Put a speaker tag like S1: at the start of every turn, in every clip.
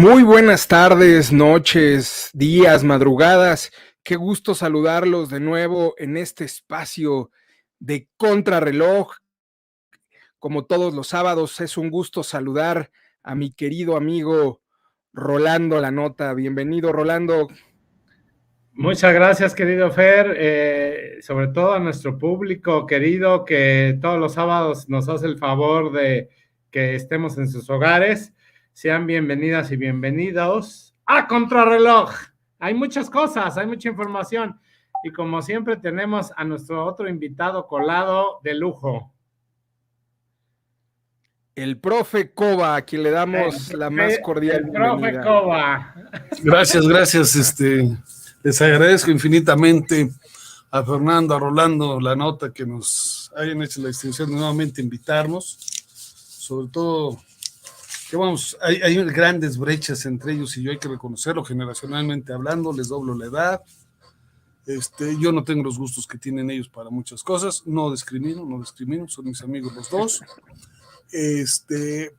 S1: Muy buenas tardes, noches, días, madrugadas. Qué gusto saludarlos de nuevo en este espacio de Contrarreloj. Como todos los sábados, es un gusto saludar a mi querido amigo Rolando La Nota. Bienvenido, Rolando.
S2: Muchas gracias, querido Fer, sobre todo a nuestro público querido que todos los sábados nos hace el favor de que estemos en sus hogares. Sean bienvenidas y bienvenidos a Contrarreloj. Hay muchas cosas, hay mucha información y como siempre tenemos a nuestro otro invitado colado de lujo.
S1: El profe Cova, a quien le damos la más cordial
S2: profe
S1: bienvenida.
S2: Cova.
S3: Gracias. Les agradezco infinitamente a Fernando, a Rolando La Nota que nos hayan hecho la distinción de nuevamente invitarnos. Sobre todo que hay grandes brechas entre ellos y yo, hay que reconocerlo generacionalmente hablando, les doblo la edad. Yo no tengo los gustos que tienen ellos para muchas cosas, no discrimino, son mis amigos los dos.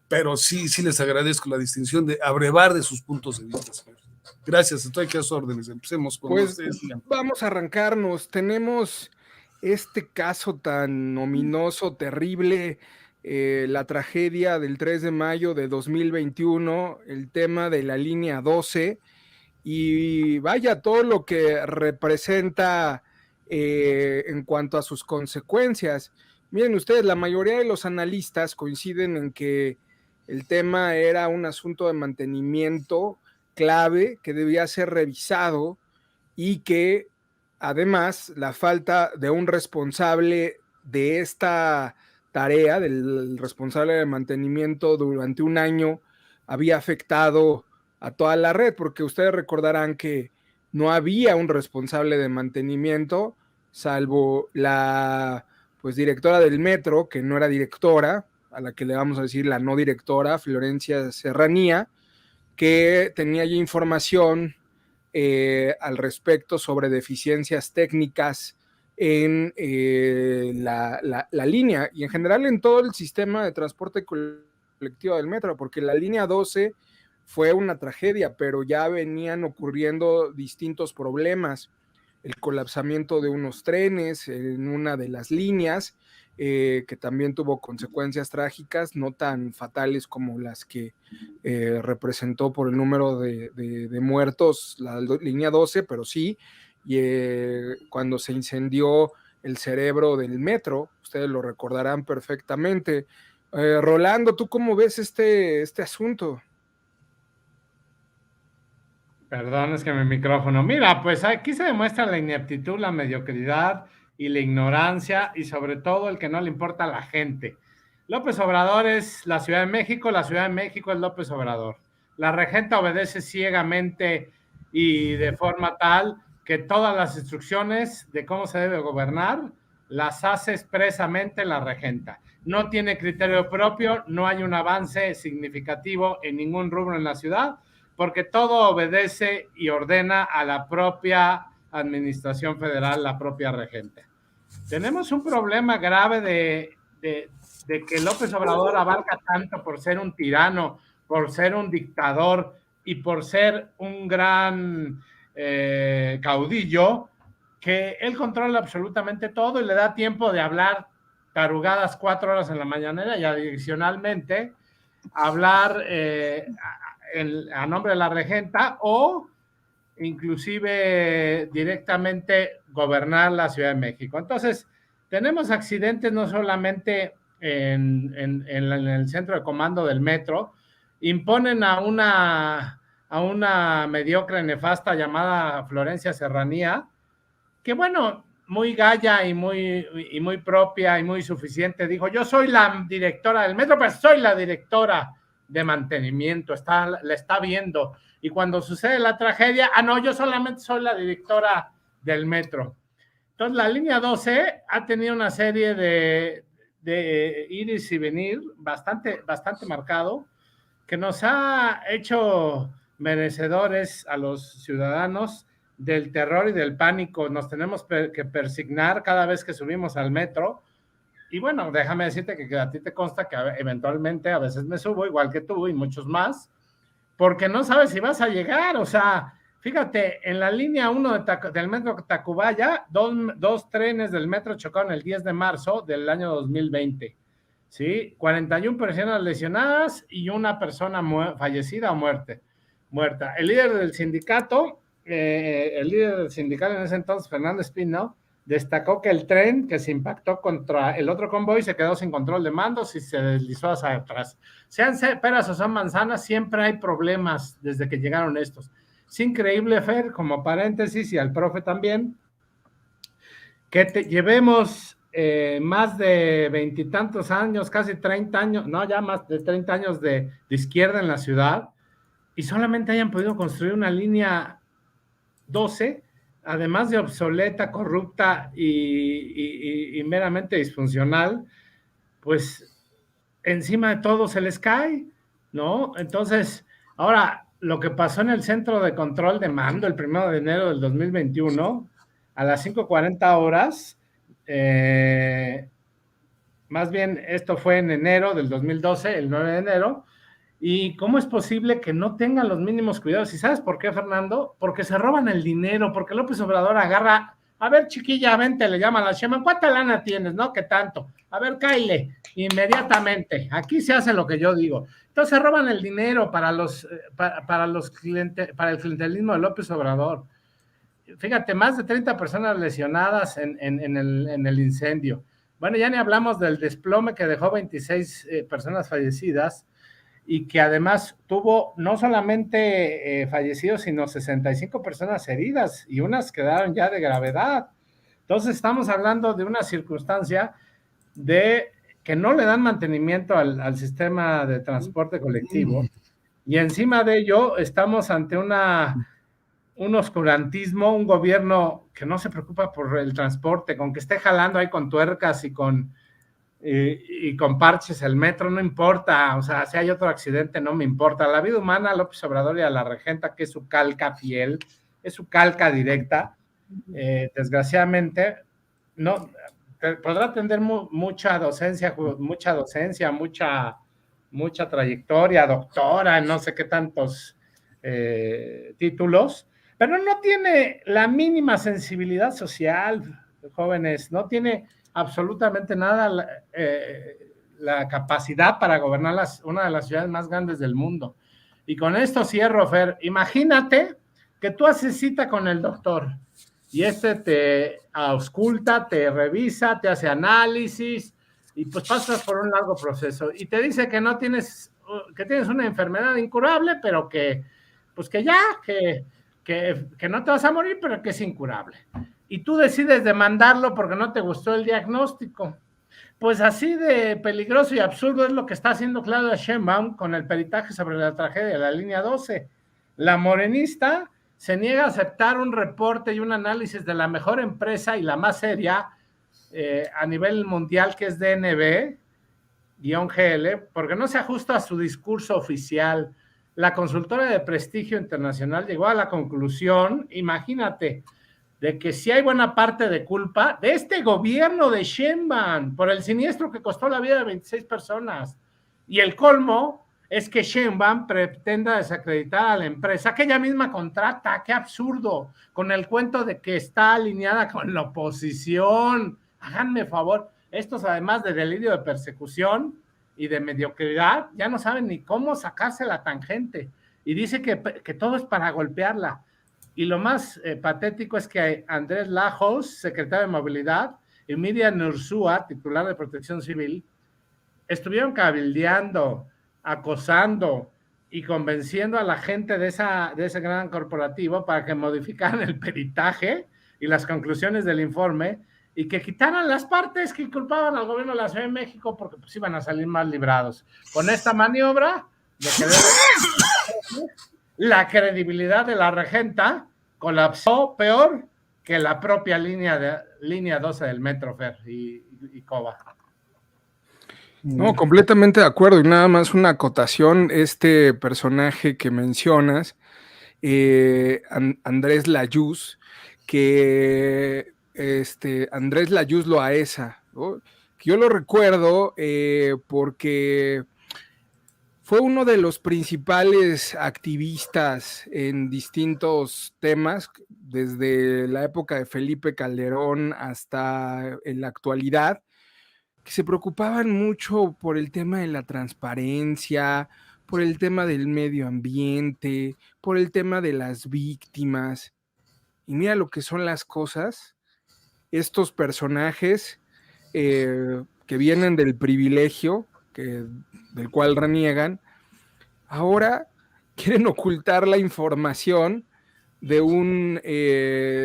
S3: Pero sí les agradezco la distinción de abrevar de sus puntos de vista. Gracias, estoy aquí a sus órdenes. Empecemos con
S1: ustedes. Vamos a arrancarnos. Tenemos este caso tan ominoso, terrible, la tragedia del 3 de mayo de 2021, el tema de la línea 12, y vaya todo lo que representa en cuanto a sus consecuencias. Miren ustedes, la mayoría de los analistas coinciden en que el tema era un asunto de mantenimiento clave que debía ser revisado y que además la falta de un responsable de esta tarea, del responsable de mantenimiento durante un año, había afectado a toda la red, porque ustedes recordarán que no había un responsable de mantenimiento, salvo la directora del metro, que no era directora, a la que le vamos a decir la no directora, Florencia Serranía, que tenía ya información al respecto sobre deficiencias técnicas en la línea y en general en todo el sistema de transporte colectivo del metro, porque la línea 12 fue una tragedia, pero ya venían ocurriendo distintos problemas, el colapsamiento de unos trenes en una de las líneas, que también tuvo consecuencias trágicas, no tan fatales como las que representó por el número de muertos la línea 12, pero sí, y cuando se incendió el cerebro del metro, ustedes lo recordarán perfectamente. Rolando, ¿tú cómo ves este asunto?
S2: Perdón, es que mi micrófono. Mira, pues aquí se demuestra la ineptitud, la mediocridad y la ignorancia y sobre todo el que no le importa a la gente. López Obrador es la Ciudad de México, la Ciudad de México es López Obrador. La regenta obedece ciegamente y de forma tal que todas las instrucciones de cómo se debe gobernar las hace expresamente la regenta. No tiene criterio propio, no hay un avance significativo en ningún rubro en la ciudad, porque todo obedece y ordena a la propia administración federal, la propia regente. Tenemos un problema grave de que López Obrador abarca tanto por ser un tirano, por ser un dictador y por ser un gran caudillo, que él controla absolutamente todo y le da tiempo de hablar tarugadas 4 horas en la mañanera y adicionalmente hablar a nombre de la regenta o inclusive directamente gobernar la Ciudad de México. Entonces, tenemos accidentes no solamente en el centro de comando del metro, imponen a una mediocre nefasta llamada Florencia Serranía, que bueno, muy galla y muy propia y muy suficiente, dijo, yo soy la directora del metro, pero soy la directora de mantenimiento, la está viendo. Y cuando sucede la tragedia, no, yo solamente soy la directora del metro. Entonces, la línea 12 ha tenido una serie de iris y venir bastante marcado, que nos ha hecho merecedores a los ciudadanos del terror y del pánico. Nos tenemos que persignar cada vez que subimos al metro. Y bueno, déjame decirte que a ti te consta que eventualmente a veces me subo, igual que tú y muchos más, porque no sabes si vas a llegar. O sea, fíjate, en la línea 1 del metro Tacubaya, dos trenes del metro chocaron el 10 de marzo del año 2020. ¿Sí? 41 personas lesionadas y una persona fallecida o muerta. El líder del sindicato en ese entonces, Fernando Espino, destacó que el tren que se impactó contra el otro convoy se quedó sin control de mandos y se deslizó hacia atrás. Sean peras o son manzanas, siempre hay problemas desde que llegaron estos. Es increíble, Fer, como paréntesis, y al profe también, que llevemos más de 20 y tantos años, casi 30 años, no, ya más de 30 años de izquierda en la ciudad, y solamente hayan podido construir una línea 12, además de obsoleta, corrupta y meramente disfuncional, pues encima de todo se les cae, ¿no? Entonces, ahora, lo que pasó en el centro de control de mando el 1 de enero del 2021, a las 5:40 horas, más bien esto fue en enero del 2012, el 9 de enero, ¿y cómo es posible que no tengan los mínimos cuidados? ¿Y sabes por qué, Fernando? Porque se roban el dinero, porque López Obrador agarra, a ver, chiquilla, vente, le llama a la Sheinbaum, ¿cuánta lana tienes, no? ¿Qué tanto? A ver, cáile, inmediatamente, aquí se hace lo que yo digo. Entonces se roban el dinero para el clientelismo de López Obrador. Fíjate, más de 30 personas lesionadas en el incendio. Bueno, ya ni hablamos del desplome que dejó 26 personas fallecidas, y que además tuvo no solamente fallecidos, sino 65 personas heridas y unas quedaron ya de gravedad. Entonces estamos hablando de una circunstancia de que no le dan mantenimiento al sistema de transporte colectivo, y encima de ello estamos ante un oscurantismo, un gobierno que no se preocupa por el transporte, con que esté jalando ahí con tuercas y con parches el metro, no importa, o sea, si hay otro accidente no me importa. La vida humana, López Obrador y a la regenta, que es su calca fiel, es su calca directa, desgraciadamente, no podrá tener mucha docencia, mucha trayectoria, doctora, no sé qué tantos títulos, pero no tiene la mínima sensibilidad social, jóvenes, no tiene absolutamente nada la capacidad para gobernar una de las ciudades más grandes del mundo. Y con esto cierro, Fer. Imagínate que tú haces cita con el doctor y te ausculta, te revisa, te hace análisis y pues pasas por un largo proceso y te dice que no tienes, que tienes una enfermedad incurable, pero que pues que ya, que no te vas a morir, pero que es incurable. Y tú decides demandarlo porque no te gustó el diagnóstico. Pues así de peligroso y absurdo es lo que está haciendo Claudia Sheinbaum con el peritaje sobre la tragedia de la línea 12. La morenista se niega a aceptar un reporte y un análisis de la mejor empresa y la más seria a nivel mundial, que es DNB-GL, porque no se ajusta a su discurso oficial. La consultora de prestigio internacional llegó a la conclusión, imagínate, de que sí hay buena parte de culpa de este gobierno de Sheinbaum por el siniestro que costó la vida de 26 personas. Y el colmo es que Sheinbaum pretenda desacreditar a la empresa que ella misma contrata. ¡Qué absurdo! Con el cuento de que está alineada con la oposición. Háganme favor. Estos, además de delirio de persecución y de mediocridad, ya no saben ni cómo sacarse la tangente. Y dice que todo es para golpearla. Y lo más patético es que Andrés Lajos, secretario de Movilidad, y Miriam Ursúa, titular de Protección Civil, estuvieron cabildeando, acosando y convenciendo a la gente de ese gran corporativo para que modificaran el peritaje y las conclusiones del informe y que quitaran las partes que culpaban al gobierno de la Ciudad de México porque pues iban a salir más librados. Con esta maniobra, la credibilidad de la regenta colapsó peor que la propia línea 12 del Metro, Fer y Cova.
S1: No, completamente de acuerdo. Y nada más una acotación, este personaje que mencionas, Andrés Layuz, que Andrés Layuz Loaesa, ¿no? Que yo lo recuerdo porque fue uno de los principales activistas en distintos temas, desde la época de Felipe Calderón hasta en la actualidad, que se preocupaban mucho por el tema de la transparencia, por el tema del medio ambiente, por el tema de las víctimas. Y mira lo que son las cosas, estos personajes que vienen del privilegio, del cual reniegan, ahora quieren ocultar la información de un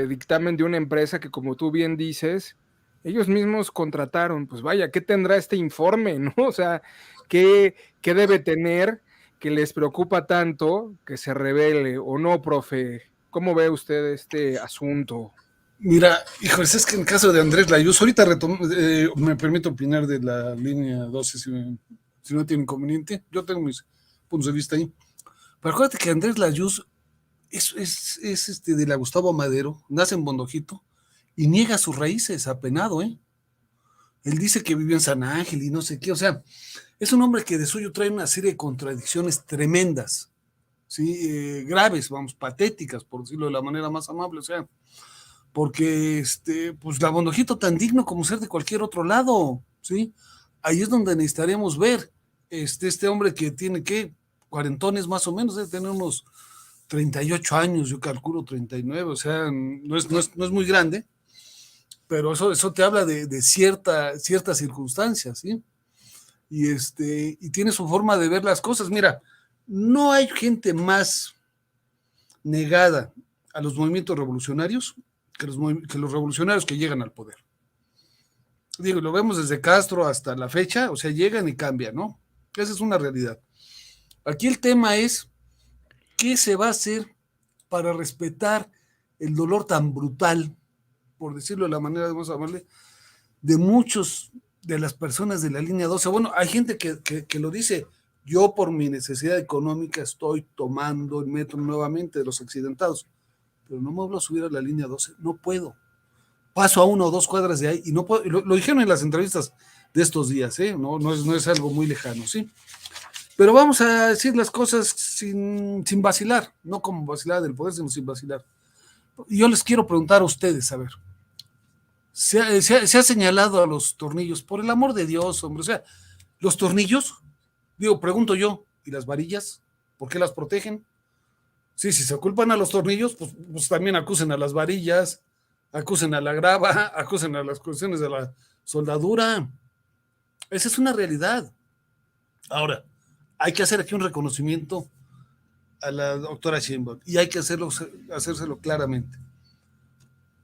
S1: dictamen de una empresa que, como tú bien dices, ellos mismos contrataron. Pues vaya, ¿qué tendrá este informe, no? O sea, ¿qué debe tener que les preocupa tanto que se revele o no, profe? ¿Cómo ve usted este asunto?
S3: Mira, híjoles, es que en el caso de Andrés Layuz, ahorita me permito opinar de la línea 12, si no tiene inconveniente. Yo tengo mis puntos de vista ahí. Pero acuérdate que Andrés Layuz es de la Gustavo Madero, nace en Bondojito y niega sus raíces, apenado, ¿eh? Él dice que vivió en San Ángel y no sé qué, o sea, es un hombre que de suyo trae una serie de contradicciones tremendas, ¿sí? Graves, vamos, patéticas, por decirlo de la manera más amable, o sea, porque pues la Bondojito tan digno como ser de cualquier otro lado, ¿sí? Ahí es donde necesitaríamos ver este hombre que tiene que cuarentones más o menos, debe tener unos 38 años, yo calculo 39, o sea, no es muy grande, pero eso te habla de ciertas circunstancias, ¿sí? Y tiene su forma de ver las cosas. Mira, no hay gente más negada a los movimientos revolucionarios que los revolucionarios que llegan al poder. Digo, lo vemos desde Castro hasta la fecha, o sea, llegan y cambian, ¿no? Esa es una realidad. Aquí el tema es, ¿qué se va a hacer para respetar el dolor tan brutal, por decirlo de la manera más amable, de muchos de las personas de la línea 12? Bueno, hay gente que lo dice, yo por mi necesidad económica estoy tomando el metro nuevamente de los accidentados, pero no me vuelvo a subir a la línea 12, no puedo. Paso a 1 o 2 cuadras de ahí y no puedo, lo dijeron en las entrevistas de estos días, ¿eh? No es algo muy lejano, ¿sí? Pero vamos a decir las cosas sin vacilar, no como vacilar del poder, sino sin vacilar. Y yo les quiero preguntar a ustedes, a ver, se ha señalado a los tornillos, por el amor de Dios, hombre, o sea, los tornillos, digo, pregunto yo, ¿y las varillas? ¿Por qué las protegen? Sí, si se culpan a los tornillos, pues también acusen a las varillas, acusen a la grava, acusen a las cuestiones de la soldadura. Esa es una realidad. Ahora, hay que hacer aquí un reconocimiento a la doctora Sheinbaum y hay que hacérselo claramente.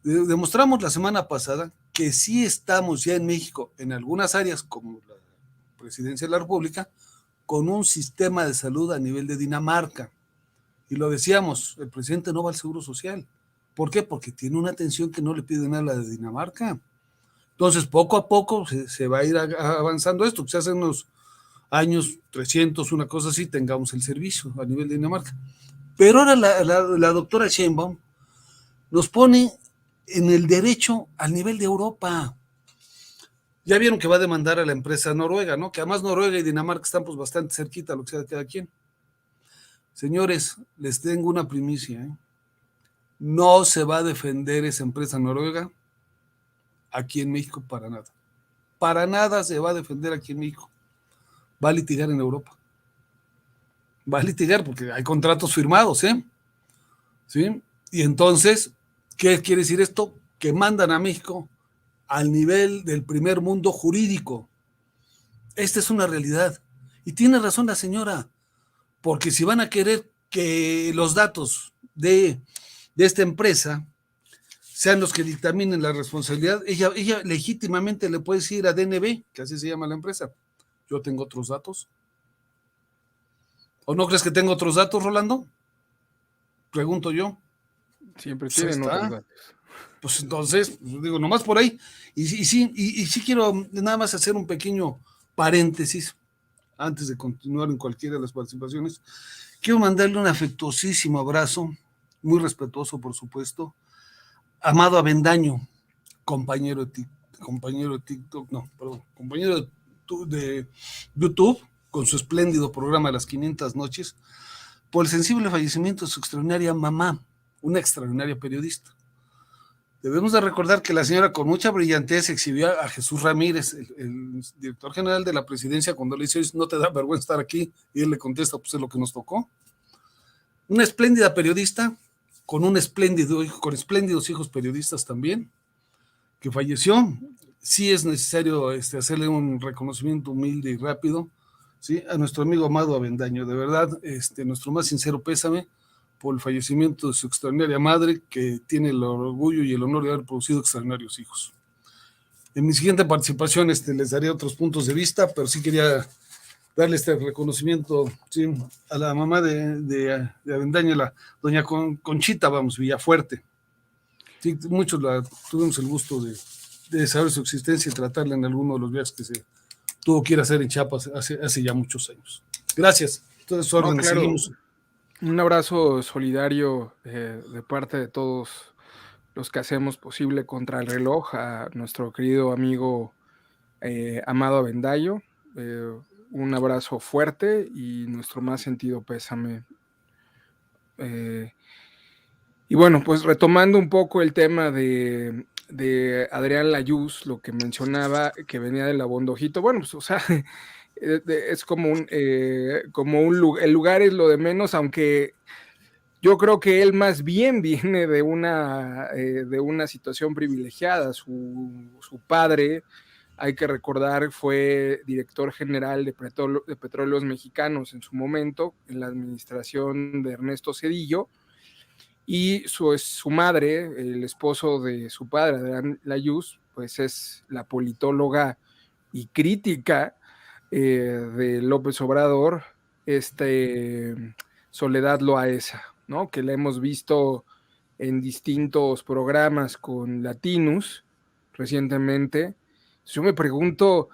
S3: Demostramos la semana pasada que sí estamos ya en México, en algunas áreas como la presidencia de la República, con un sistema de salud a nivel de Dinamarca. Y lo decíamos, el presidente no va al Seguro Social. ¿Por qué? Porque tiene una atención que no le pide nada a la de Dinamarca. Entonces, poco a poco se va a ir avanzando esto. Se hace unos años, 300, una cosa así, tengamos el servicio a nivel de Dinamarca. Pero ahora la doctora Sheinbaum nos pone en el derecho al nivel de Europa. Ya vieron que va a demandar a la empresa noruega, ¿no? Que además Noruega y Dinamarca están pues bastante cerquita, lo que sea de cada quien. Señores, les tengo una primicia, ¿eh? No se va a defender esa empresa noruega aquí en México para nada. Para nada se va a defender aquí en México. Va a litigar en Europa. Va a litigar porque hay contratos firmados, ¿eh? ¿Sí? Y entonces, ¿qué quiere decir esto? Que mandan a México al nivel del primer mundo jurídico. Esta es una realidad. Y tiene razón la señora, porque si van a querer que los datos de esta empresa sean los que dictaminen la responsabilidad, ella legítimamente le puede decir a DNB, que así se llama la empresa, yo tengo otros datos. ¿O no crees que tengo otros datos, Rolando? Pregunto yo.
S1: Siempre tienen otros datos.
S3: Pues entonces, digo, nomás por ahí. Y sí quiero nada más hacer un pequeño paréntesis antes de continuar en cualquiera de las participaciones. Quiero mandarle un afectuosísimo abrazo, muy respetuoso, por supuesto, Amado Avendaño, compañero de TikTok, no, perdón, compañero de YouTube, con su espléndido programa Las 500 Noches, por el sensible fallecimiento de su extraordinaria mamá, una extraordinaria periodista. Debemos de recordar que la señora con mucha brillantez exhibió a Jesús Ramírez, el director general de la presidencia, cuando le dice, ¿no te da vergüenza estar aquí? Y él le contesta, pues es lo que nos tocó. Una espléndida periodista, con espléndidos hijos periodistas también, que falleció. Sí es necesario hacerle un reconocimiento humilde y rápido, ¿sí? A nuestro amigo Amado Avendaño. De verdad, nuestro más sincero pésame por el fallecimiento de su extraordinaria madre, que tiene el orgullo y el honor de haber producido extraordinarios hijos. En mi siguiente participación les daré otros puntos de vista, pero sí quería darle este reconocimiento, ¿sí?, a la mamá de Avendaño, la doña Conchita, Villafuerte. Sí, muchos tuvimos el gusto de saber su existencia y tratarla en alguno de los viajes que se tuvo que ir a hacer en Chiapas hace ya muchos años. Gracias. Entonces, orden,
S1: claro.
S3: seguimos.
S1: Un abrazo solidario de parte de todos los que hacemos posible contra el reloj, a nuestro querido amigo Amado Avendaño. Un abrazo fuerte y nuestro más sentido pésame. Y bueno, pues retomando un poco el tema de Adrián Layuz, lo que mencionaba, que venía de la Bondojito, bueno, pues, o sea, es como el lugar es lo de menos, aunque yo creo que él más bien viene de una situación privilegiada. Su padre, hay que recordar, fue director general de Petróleos Mexicanos en su momento, en la administración de Ernesto Zedillo, y su madre, el esposo de su padre, Adrián Layuz, pues es la politóloga y crítica de López Obrador, Soledad Loaesa, ¿no? Que la hemos visto en distintos programas con Latinus recientemente. Yo me pregunto,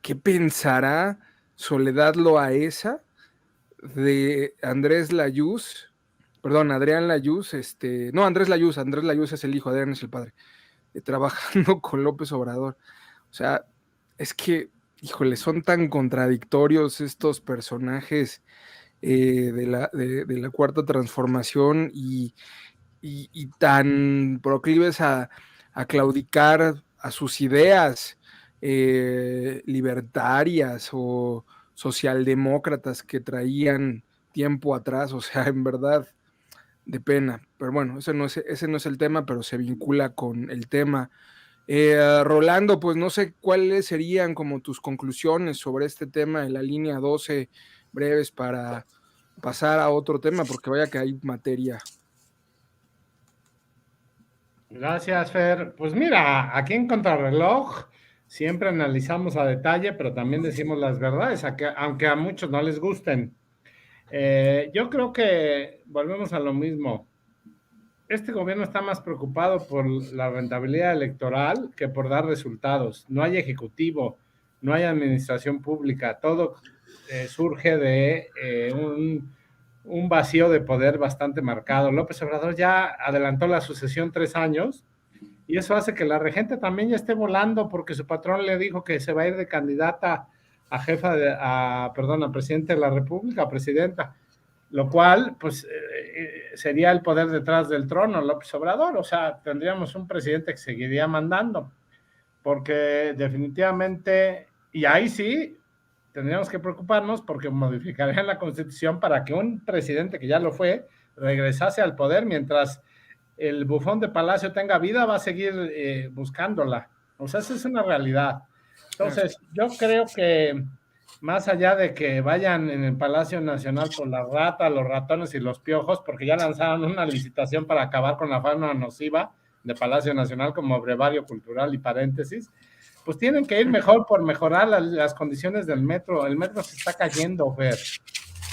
S1: ¿qué pensará Soledad Loaesa de Andrés Layuz? Perdón, Adrián Layuz, Andrés Layuz es el hijo, Adrián es el padre, trabajando con López Obrador. O sea, es que, híjole, son tan contradictorios estos personajes de la Cuarta Transformación y tan proclives a claudicar a sus ideas libertarias o socialdemócratas que traían tiempo atrás. O sea, en verdad, de pena. Pero bueno, ese no es el tema, pero se vincula con el tema. Rolando, pues no sé cuáles serían como tus conclusiones sobre este tema de la línea 12, breves, para pasar a otro tema, porque vaya que hay materia.
S2: Gracias, Fer. Pues mira, aquí en Contrarreloj siempre analizamos a detalle, pero también decimos las verdades, aunque a muchos no les gusten. Yo creo que volvemos a lo mismo. Este gobierno está más preocupado por la rentabilidad electoral que por dar resultados. No hay ejecutivo, no hay administración pública, todo surge de un vacío de poder bastante marcado. López Obrador ya adelantó la sucesión 3 años y eso hace que la regente también ya esté volando porque su patrón le dijo que se va a ir de candidata a presidente de la República, a presidenta, lo cual pues sería el poder detrás del trono, López Obrador. O sea, tendríamos un presidente que seguiría mandando, porque definitivamente, y ahí sí tendríamos que preocuparnos porque modificarían la Constitución para que un presidente que ya lo fue regresase al poder, mientras el bufón de Palacio tenga vida, va a seguir buscándola. O sea, esa es una realidad. Entonces, yo creo que más allá de que vayan en el Palacio Nacional por la rata, los ratones y los piojos, porque ya lanzaron una licitación para acabar con la fauna nociva de Palacio Nacional como brevario cultural y paréntesis, pues tienen que ir mejor por mejorar las condiciones del metro. El metro se está cayendo, Fer.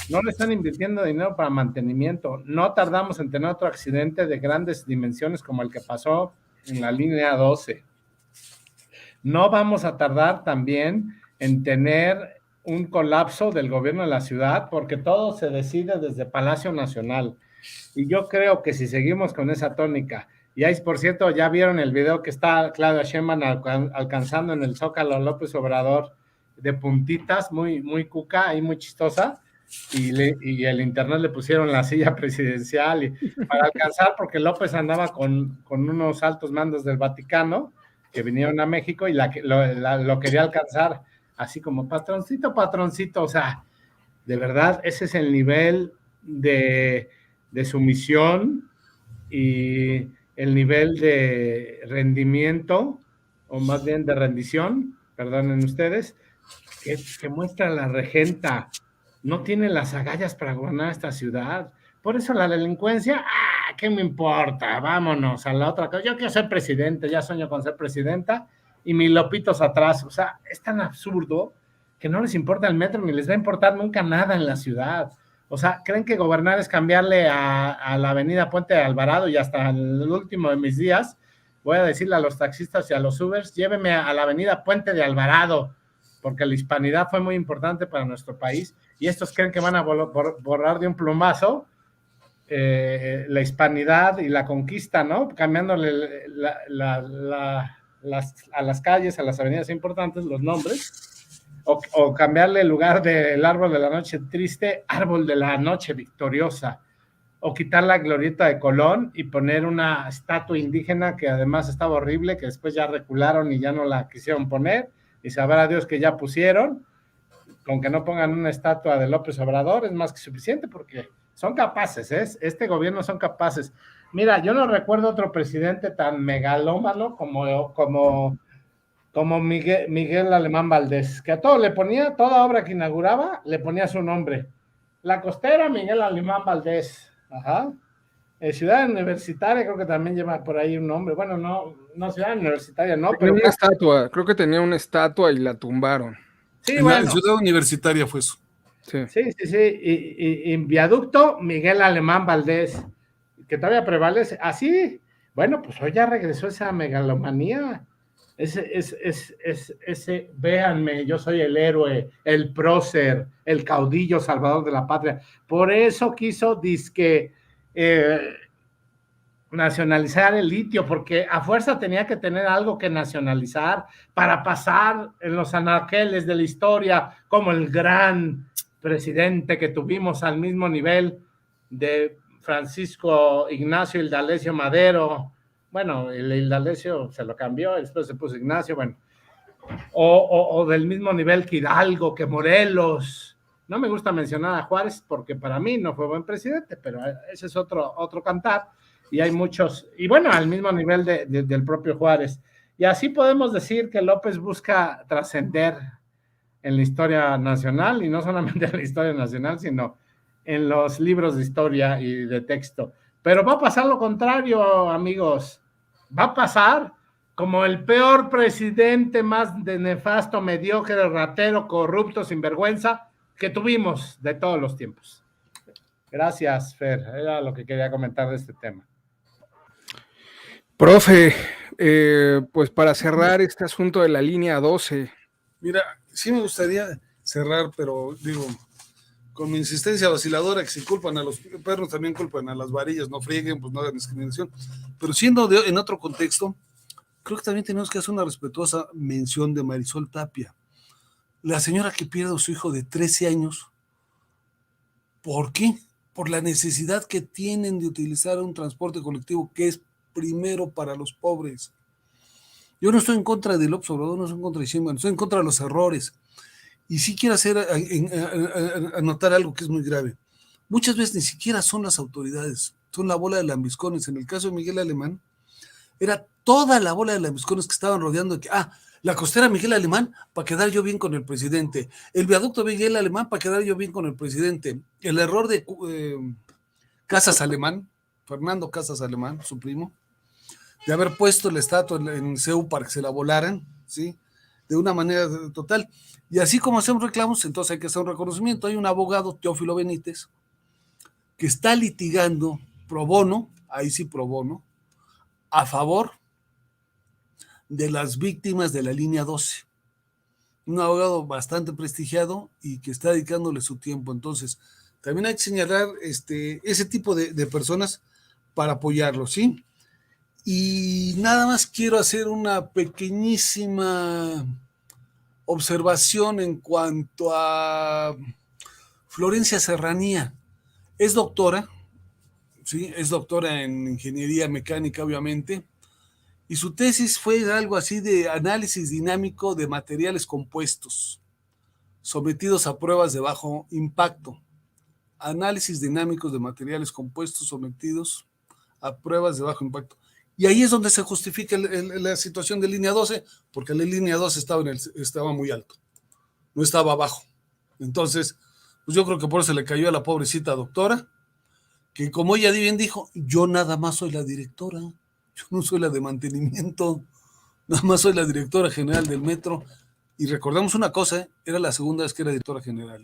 S2: No le están invirtiendo dinero para mantenimiento. No tardamos en tener otro accidente de grandes dimensiones como el que pasó en la línea 12. No vamos a tardar también en tener un colapso del gobierno de la ciudad, porque todo se decide desde Palacio Nacional. Y yo creo que si seguimos con esa tónica, y ahí, por cierto, ya vieron el video que está Claudia Sheinbaum alcanzando en el Zócalo López Obrador, de puntitas, muy cuca y muy chistosa, y el internet le pusieron la silla presidencial y, para alcanzar, porque López andaba con unos altos mandos del Vaticano que vinieron a México y lo quería alcanzar, así como patroncito, o sea, de verdad, ese es el nivel de sumisión y el nivel de rendimiento, o más bien de rendición, perdonen ustedes, que muestra la regenta. No tiene las agallas para gobernar esta ciudad. Por eso la delincuencia, ¿qué me importa? Vámonos a la otra cosa. Yo quiero ser presidente, ya sueño con ser presidenta, y mis lopitos atrás. O sea, es tan absurdo que no les importa el metro, ni les va a importar nunca nada en la ciudad. O sea, ¿creen que gobernar es cambiarle a la avenida Puente de Alvarado? Y hasta el último de mis días voy a decirle a los taxistas y a los Ubers, lléveme a la avenida Puente de Alvarado, porque la hispanidad fue muy importante para nuestro país, y estos creen que van a borrar de un plumazo la hispanidad y la conquista, ¿no? Cambiándole a las calles, a las avenidas importantes, los nombres, o cambiarle el lugar del árbol de la noche triste, árbol de la noche victoriosa, o quitar la glorieta de Colón y poner una estatua indígena que además estaba horrible, que después ya recularon y ya no la quisieron poner, y sabrá Dios que ya pusieron. Con que no pongan una estatua de López Obrador es más que suficiente, porque son capaces, este gobierno son capaces. Mira, yo no recuerdo otro presidente tan megalómano como Miguel Alemán Valdés, que a todo le ponía, toda obra que inauguraba, le ponía su nombre. La costera, Miguel Alemán Valdés. Ajá. Ciudad Universitaria, creo que también lleva por ahí un nombre. Bueno, no Ciudad Universitaria, no,
S1: pero una estatua, creo que tenía una estatua y la tumbaron.
S2: Sí,
S3: en la Ciudad Universitaria fue eso.
S2: Sí. Y viaducto Miguel Alemán Valdés, que todavía prevalece. Así, bueno, pues hoy ya regresó esa megalomanía. Ese, véanme, yo soy el héroe, el prócer, el caudillo salvador de la patria. Por eso quiso disque nacionalizar el litio, porque a fuerza tenía que tener algo que nacionalizar para pasar en los anaqueles de la historia como el gran presidente que tuvimos al mismo nivel de Francisco Ignacio Ildalecio Madero. Bueno, el Ildalecio se lo cambió, después se puso Ignacio, bueno, o del mismo nivel que Hidalgo, que Morelos. No me gusta mencionar a Juárez porque para mí no fue buen presidente, pero ese es otro cantar. Y hay muchos, y bueno, al mismo nivel del propio Juárez. Y así podemos decir que López busca trascender en la historia nacional, y no solamente en la historia nacional, sino en los libros de historia y de texto. Pero va a pasar lo contrario, amigos. Va a pasar como el peor presidente, más de nefasto, mediocre, ratero, corrupto, sinvergüenza que tuvimos de todos los tiempos. Gracias, Fer. Era lo que quería comentar de este tema.
S1: Profe, pues para cerrar este asunto de la línea 12.
S3: Mira, sí me gustaría cerrar, pero digo, con mi insistencia vaciladora, que si culpan a los perros, también culpan a las varillas, no frieguen, pues no hagan discriminación. Pero siendo en otro contexto, creo que también tenemos que hacer una respetuosa mención de Marisol Tapia, la señora que pierde a su hijo de 13 años. ¿Por qué? Por la necesidad que tienen de utilizar un transporte colectivo que es primero para los pobres. Yo no estoy en contra de López Obrador, no estoy en contra de Sheinbaum, estoy en contra de los errores. Y sí quiero anotar algo que es muy grave. Muchas veces ni siquiera son las autoridades, son la bola de lambiscones. En el caso de Miguel Alemán, era toda la bola de lambiscones que estaban rodeando de que, la costera Miguel Alemán para quedar yo bien con el presidente, el viaducto Miguel Alemán para quedar yo bien con el presidente, el error de Casas Alemán, Fernando Casas Alemán, su primo, de haber puesto la estatua en CEU para que se la volaran, ¿sí? De una manera total. Y así como hacemos reclamos, entonces hay que hacer un reconocimiento. Hay un abogado, Teófilo Benítez, que está litigando pro bono, ahí sí pro bono, a favor de las víctimas de la línea 12. Un abogado bastante prestigiado y que está dedicándole su tiempo. Entonces, también hay que señalar ese tipo de personas para apoyarlo, ¿sí? Y nada más quiero hacer una pequeñísima observación en cuanto a Florencia Serranía. Es doctora, ¿sí? Es doctora en ingeniería mecánica, obviamente, y su tesis fue algo así de análisis dinámico de materiales compuestos sometidos a pruebas de bajo impacto. Análisis dinámicos de materiales compuestos sometidos a pruebas de bajo impacto. Y ahí es donde se justifica la situación de línea 12, porque la línea 12 estaba muy alto, no estaba abajo. Entonces, pues yo creo que por eso le cayó a la pobrecita doctora, que como ella bien dijo, yo nada más soy la directora, yo no soy la de mantenimiento, nada más soy la directora general del metro. Y recordemos una cosa, era la segunda vez que era directora general.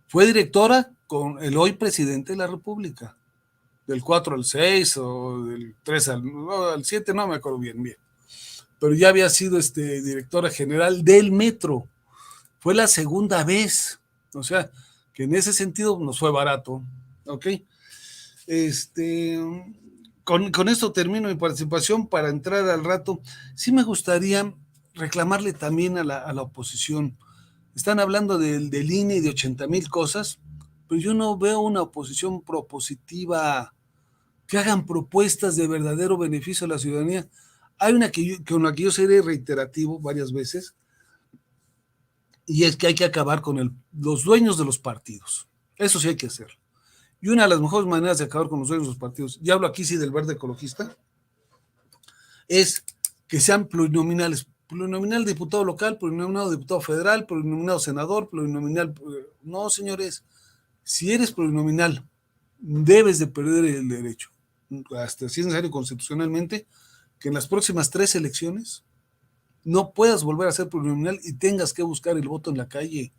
S3: Fue directora con el hoy presidente de la República, del 4 al 6 o del 3 al 7, no me acuerdo bien. Pero ya había sido directora general del metro. Fue la segunda vez, o sea, que en ese sentido nos fue barato, ¿ok? Con esto termino mi participación para entrar al rato. Sí me gustaría reclamarle también a la oposición. Están hablando del INE y de 80,000 cosas, pero yo no veo una oposición propositiva, que hagan propuestas de verdadero beneficio a la ciudadanía. Hay una con la que yo seré reiterativo varias veces, y es que hay que acabar con los dueños de los partidos. Eso sí hay que hacerlo. Y una de las mejores maneras de acabar con los dueños de los partidos, y hablo aquí sí del verde ecologista, es que sean plurinominales. Plurinominal diputado local, plurinominal diputado federal, plurinominal senador, plurinominal... No, señores, si eres plurinominal, debes de perder el derecho, hasta si es necesario constitucionalmente, que en las próximas 3 elecciones no puedas volver a ser plurinominal y tengas que buscar el voto en la calle,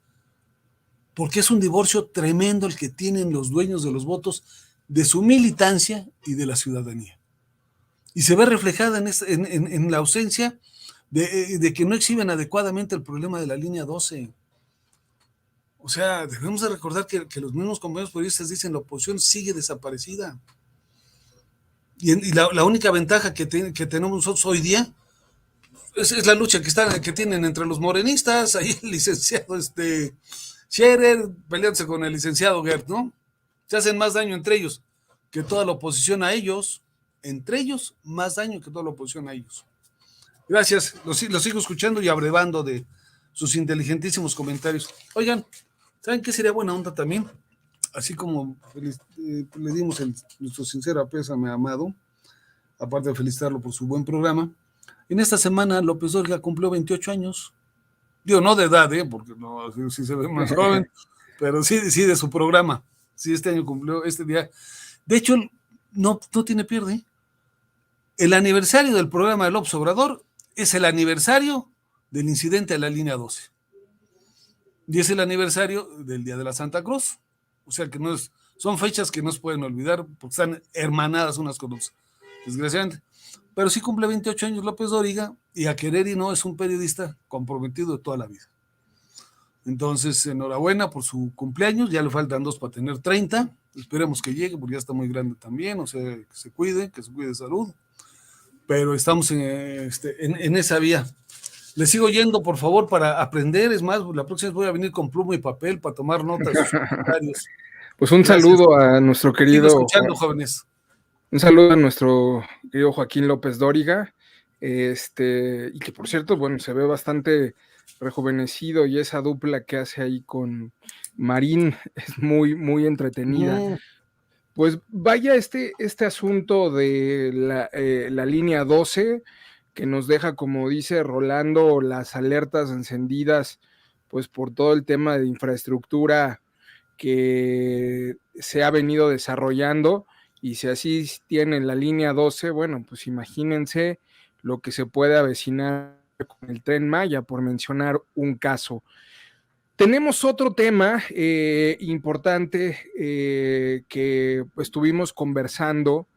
S3: porque es un divorcio tremendo el que tienen los dueños de los votos de su militancia y de la ciudadanía. Y se ve reflejada en la ausencia de que no exhiben adecuadamente el problema de la línea 12. O sea, debemos de recordar que los mismos compañeros periodistas dicen la oposición sigue desaparecida. Y la única ventaja que tenemos nosotros hoy día es la lucha que tienen entre los morenistas, ahí el licenciado Scherer peleándose con el licenciado Gert, ¿no? Se hacen más daño entre ellos que toda la oposición a ellos, entre ellos más daño que toda la oposición a ellos. Gracias, los sigo escuchando y abrevando de sus inteligentísimos comentarios. Oigan, ¿saben qué sería buena onda también? Así como le dimos nuestro sincero pésame a Amado, aparte de felicitarlo por su buen programa, en esta semana López Dóriga cumplió 28 años. Digo, no de edad, porque no, sí se ve más joven, pero sí de su programa. Sí, este año cumplió, este día. De hecho, no tiene pierde. El aniversario del programa de López Obrador es el aniversario del incidente de la línea 12. Y es el aniversario del Día de la Santa Cruz. O sea que son fechas que no se pueden olvidar porque están hermanadas unas con otras, desgraciadamente. Pero sí cumple 28 años López Dóriga, y a querer y no es un periodista comprometido de toda la vida. Entonces, enhorabuena por su cumpleaños, ya le faltan 2 para tener 30, esperemos que llegue porque ya está muy grande también, o sea, que se cuide de salud, pero estamos en esa vía. Les sigo yendo, por favor, para aprender. Es más, la próxima vez voy a venir con pluma y papel para tomar notas de sus comentarios.
S1: Pues un Gracias. Saludo a nuestro querido...
S3: Sigo escuchando, jóvenes.
S1: Un saludo a nuestro querido Joaquín López Dóriga, y que por cierto, bueno, se ve bastante rejuvenecido, y esa dupla que hace ahí con Marín es muy, muy entretenida. Pues vaya este asunto de la línea 12, que nos deja, como dice Rolando, las alertas encendidas, pues por todo el tema de infraestructura que se ha venido desarrollando. Y si así tienen la línea 12, bueno, pues imagínense lo que se puede avecinar con el Tren Maya, por mencionar un caso. Tenemos otro tema importante que pues, estuvimos conversando,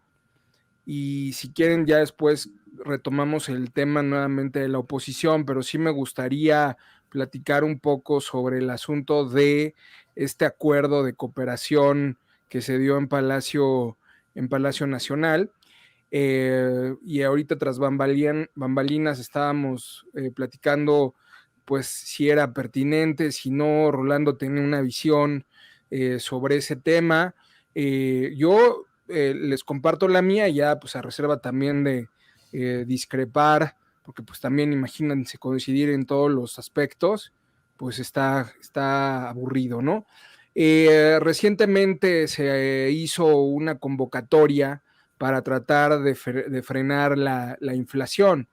S1: y si quieren ya después retomamos el tema nuevamente de la oposición, pero sí me gustaría platicar un poco sobre el asunto de este acuerdo de cooperación que se dio en Palacio Nacional, y ahorita tras bambalinas estábamos platicando pues si era pertinente, si no. Rolando tiene una visión sobre ese tema. Yo les comparto la mía, ya pues a reserva también de discrepar, porque pues también imagínense coincidir en todos los aspectos, pues está aburrido, ¿no? Recientemente se hizo una convocatoria para tratar de frenar la inflación.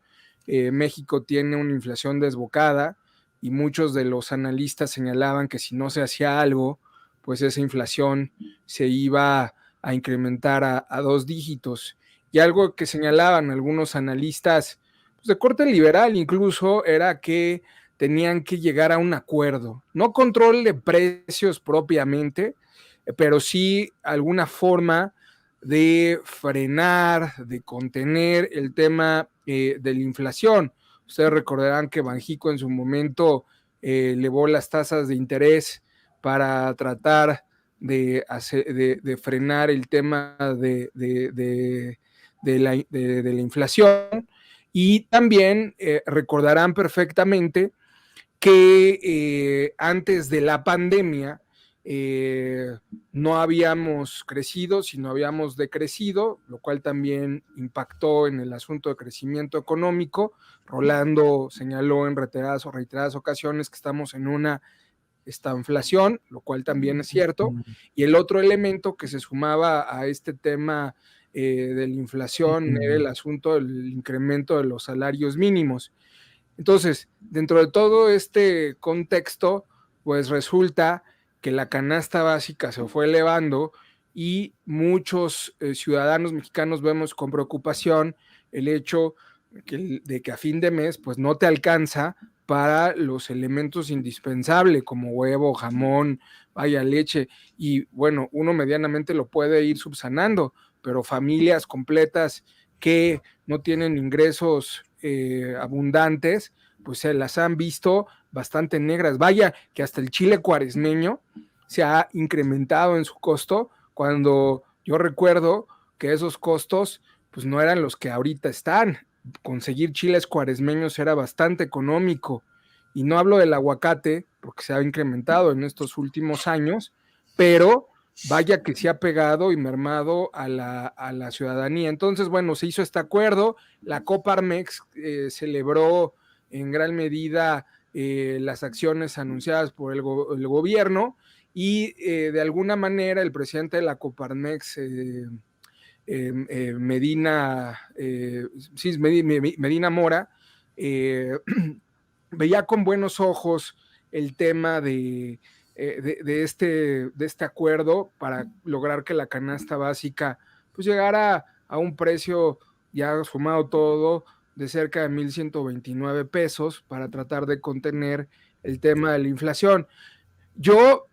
S1: México tiene una inflación desbocada y muchos de los analistas señalaban que si no se hacía algo, pues esa inflación se iba a incrementar a 2 dígitos. Y algo que señalaban algunos analistas, pues de corte liberal incluso, era que tenían que llegar a un acuerdo, no control de precios propiamente, pero sí alguna forma de frenar, de contener el tema de la inflación. Ustedes recordarán que Banxico en su momento elevó las tasas de interés para tratar de frenar el tema de la inflación. Y también recordarán perfectamente que antes de la pandemia no habíamos crecido, sino habíamos decrecido, lo cual también impactó en el asunto de crecimiento económico. Rolando señaló en reiteradas ocasiones que estamos en una estanflación, lo cual también es cierto. Y el otro elemento que se sumaba a este tema de la inflación era el asunto del incremento de los salarios mínimos. Entonces, dentro de todo este contexto, pues resulta que la canasta básica se fue elevando y muchos ciudadanos mexicanos vemos con preocupación el hecho de que a fin de mes pues no te alcanza para los elementos indispensables como huevo, jamón, vaya leche, y bueno, uno medianamente lo puede ir subsanando, pero familias completas que no tienen ingresos abundantes, pues se las han visto bastante negras. Vaya que hasta el chile cuaresmeño se ha incrementado en su costo, cuando yo recuerdo que esos costos pues no eran los que ahorita están. Conseguir chiles cuaresmeños era bastante económico, y no hablo del aguacate porque se ha incrementado en estos últimos años, pero vaya que se ha pegado y mermado a la ciudadanía. Entonces, bueno, se hizo este acuerdo, la Coparmex celebró en gran medida las acciones anunciadas por el gobierno, y de alguna manera el presidente de la Coparmex, Medina, sí, Medina Mora, veía con buenos ojos el tema de este acuerdo para lograr que la canasta básica pues llegara a un precio, ya sumado todo, de cerca de 1,129 pesos, para tratar de contener el tema de la inflación. Yo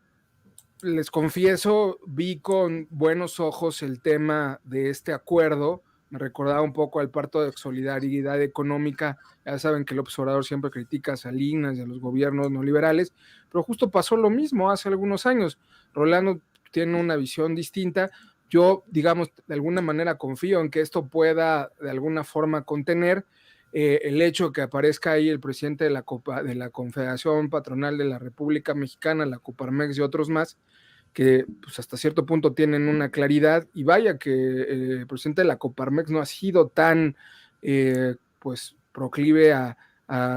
S1: les confieso, vi con buenos ojos el tema de este acuerdo. Me recordaba un poco al Pacto de Solidaridad Económica. Ya saben que López Obrador siempre critica a Salinas y a los gobiernos neoliberales, pero justo pasó lo mismo hace algunos años. Rolando tiene una visión distinta. Yo, digamos, de alguna manera confío en que esto pueda de alguna forma contener el hecho de que aparezca ahí el presidente de la Confederación Patronal de la República Mexicana, la Coparmex y otros más, que pues hasta cierto punto tienen una claridad. Y vaya que el presidente de la Coparmex no ha sido tan pues proclive a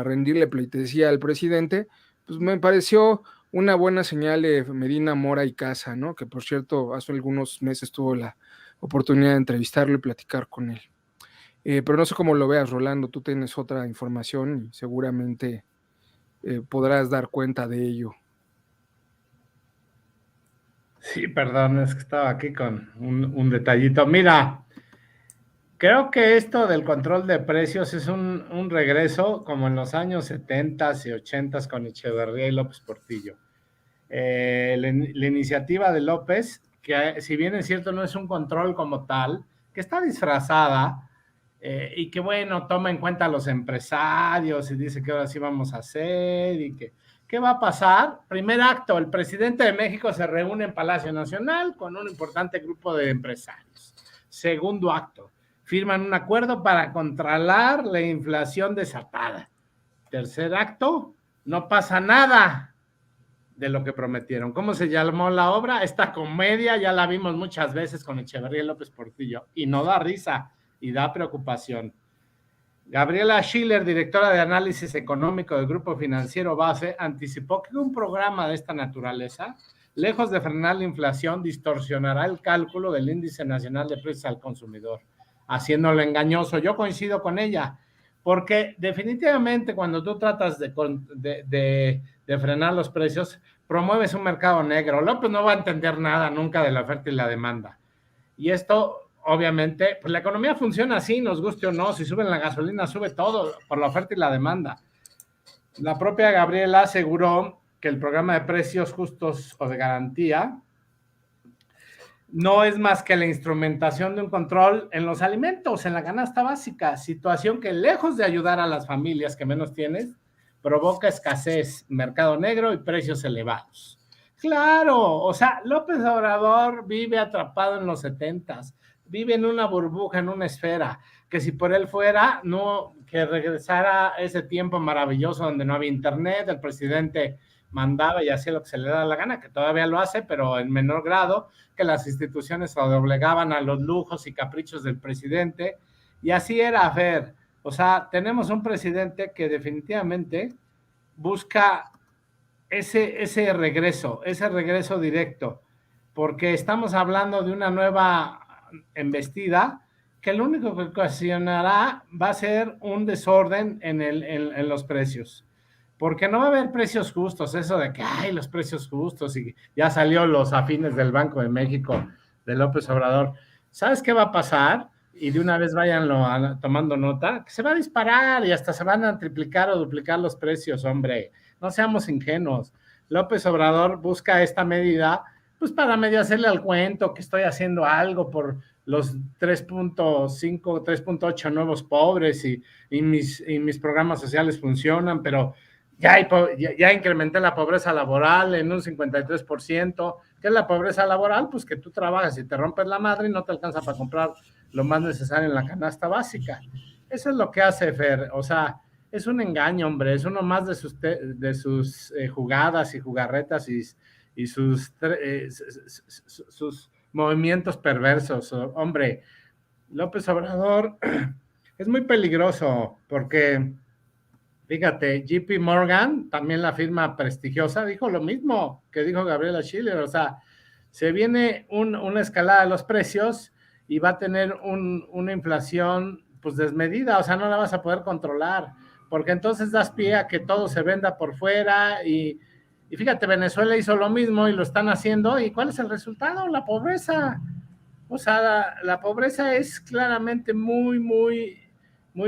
S1: rendirle pleitesía al presidente. Pues me pareció una buena señal de Medina Mora y Casa, ¿no? Que por cierto hace algunos meses tuvo la oportunidad de entrevistarlo y platicar con él. Pero no sé cómo lo veas, Rolando, tú tienes otra información y seguramente podrás dar cuenta de ello.
S2: Sí, perdón, es que estaba aquí con un detallito. Mira, creo que esto del control de precios es un regreso como en los años 70 y 80 con Echeverría y López Portillo. La iniciativa de López, que si bien es cierto no es un control como tal, que está disfrazada y que bueno, toma en cuenta a los empresarios y dice que ahora sí vamos a hacer y que ¿qué va a pasar? Primer acto, el presidente de México se reúne en Palacio Nacional con un importante grupo de empresarios. Segundo acto, firman un acuerdo para controlar la inflación desatada. Tercer acto, no pasa nada de lo que prometieron. ¿Cómo se llamó la obra? Esta comedia ya la vimos muchas veces con Echeverría López Portillo y no da risa y da preocupación. Gabriela Schiller, directora de análisis económico del Grupo Financiero Base, anticipó que un programa de esta naturaleza, lejos de frenar la inflación, distorsionará el cálculo del índice nacional de precios al consumidor, haciéndolo engañoso. Yo coincido con ella, porque definitivamente cuando tú tratas de frenar los precios, promueves un mercado negro. López no va a entender nada nunca de la oferta y la demanda. Y esto, obviamente, pues la economía funciona así, nos guste o no. Si suben la gasolina, sube todo por la oferta y la demanda. La propia Gabriela aseguró que el programa de precios justos o de garantía no es más que la instrumentación de un control en los alimentos, en la canasta básica, situación que lejos de ayudar a las familias que menos tienen, provoca escasez, mercado negro y precios elevados. Claro, o sea, López Obrador vive atrapado en los 70s, vive en una burbuja, en una esfera, que si por él fuera, no, que regresara ese tiempo maravilloso donde no había internet, el presidente mandaba y hacía lo que se le da la gana, que todavía lo hace, pero en menor grado, que las instituciones se doblegaban a los lujos y caprichos del presidente, y así era, Fer. O sea, tenemos un presidente que definitivamente busca ese regreso directo, porque estamos hablando de una nueva embestida que lo único que ocasionará va a ser un desorden en los precios. Porque no va a haber precios justos, eso de que hay los precios justos y ya salió los afines del Banco de México de López Obrador. ¿Sabes qué va a pasar? Y de una vez váyanlo tomando nota, que se va a disparar y hasta se van a triplicar o duplicar los precios, hombre. No seamos ingenuos. López Obrador busca esta medida, pues para medio hacerle al cuento que estoy haciendo algo por los 3.5, 3.8 nuevos pobres y mis programas sociales funcionan, pero ya incrementé la pobreza laboral en un 53%. ¿Qué es la pobreza laboral? Pues que tú trabajas y te rompes la madre y no te alcanza para comprar lo más necesario en la canasta básica. Eso es lo que hace Fer, o sea, es un engaño, hombre, es uno más de sus jugadas y jugarretas y sus movimientos perversos. Hombre, López Obrador es muy peligroso porque, fíjate, JP Morgan, también la firma prestigiosa, dijo lo mismo que dijo Gabriela Schiller, o sea, se viene una escalada de los precios y va a tener una inflación pues desmedida, o sea, no la vas a poder controlar, porque entonces das pie a que todo se venda por fuera y fíjate, Venezuela hizo lo mismo y lo están haciendo, ¿y cuál es el resultado? La pobreza. O sea, la pobreza es claramente muy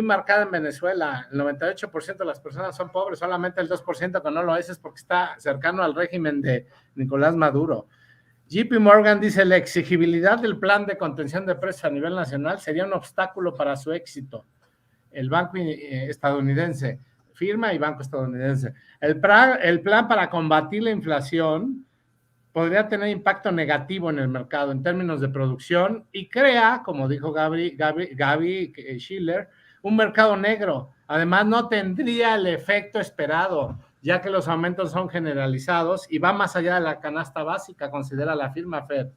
S2: marcada en Venezuela. El 98% de las personas son pobres, solamente el 2% que no lo es porque está cercano al régimen de Nicolás Maduro. JP Morgan dice, la exigibilidad del plan de contención de precios a nivel nacional sería un obstáculo para su éxito. El banco estadounidense, firma y banco estadounidense. El plan para combatir la inflación podría tener impacto negativo en el mercado en términos de producción y crea, como dijo Gaby Schiller, un mercado negro. Además, no tendría el efecto esperado, ya que los aumentos son generalizados y va más allá de la canasta básica, considera la firma Fed.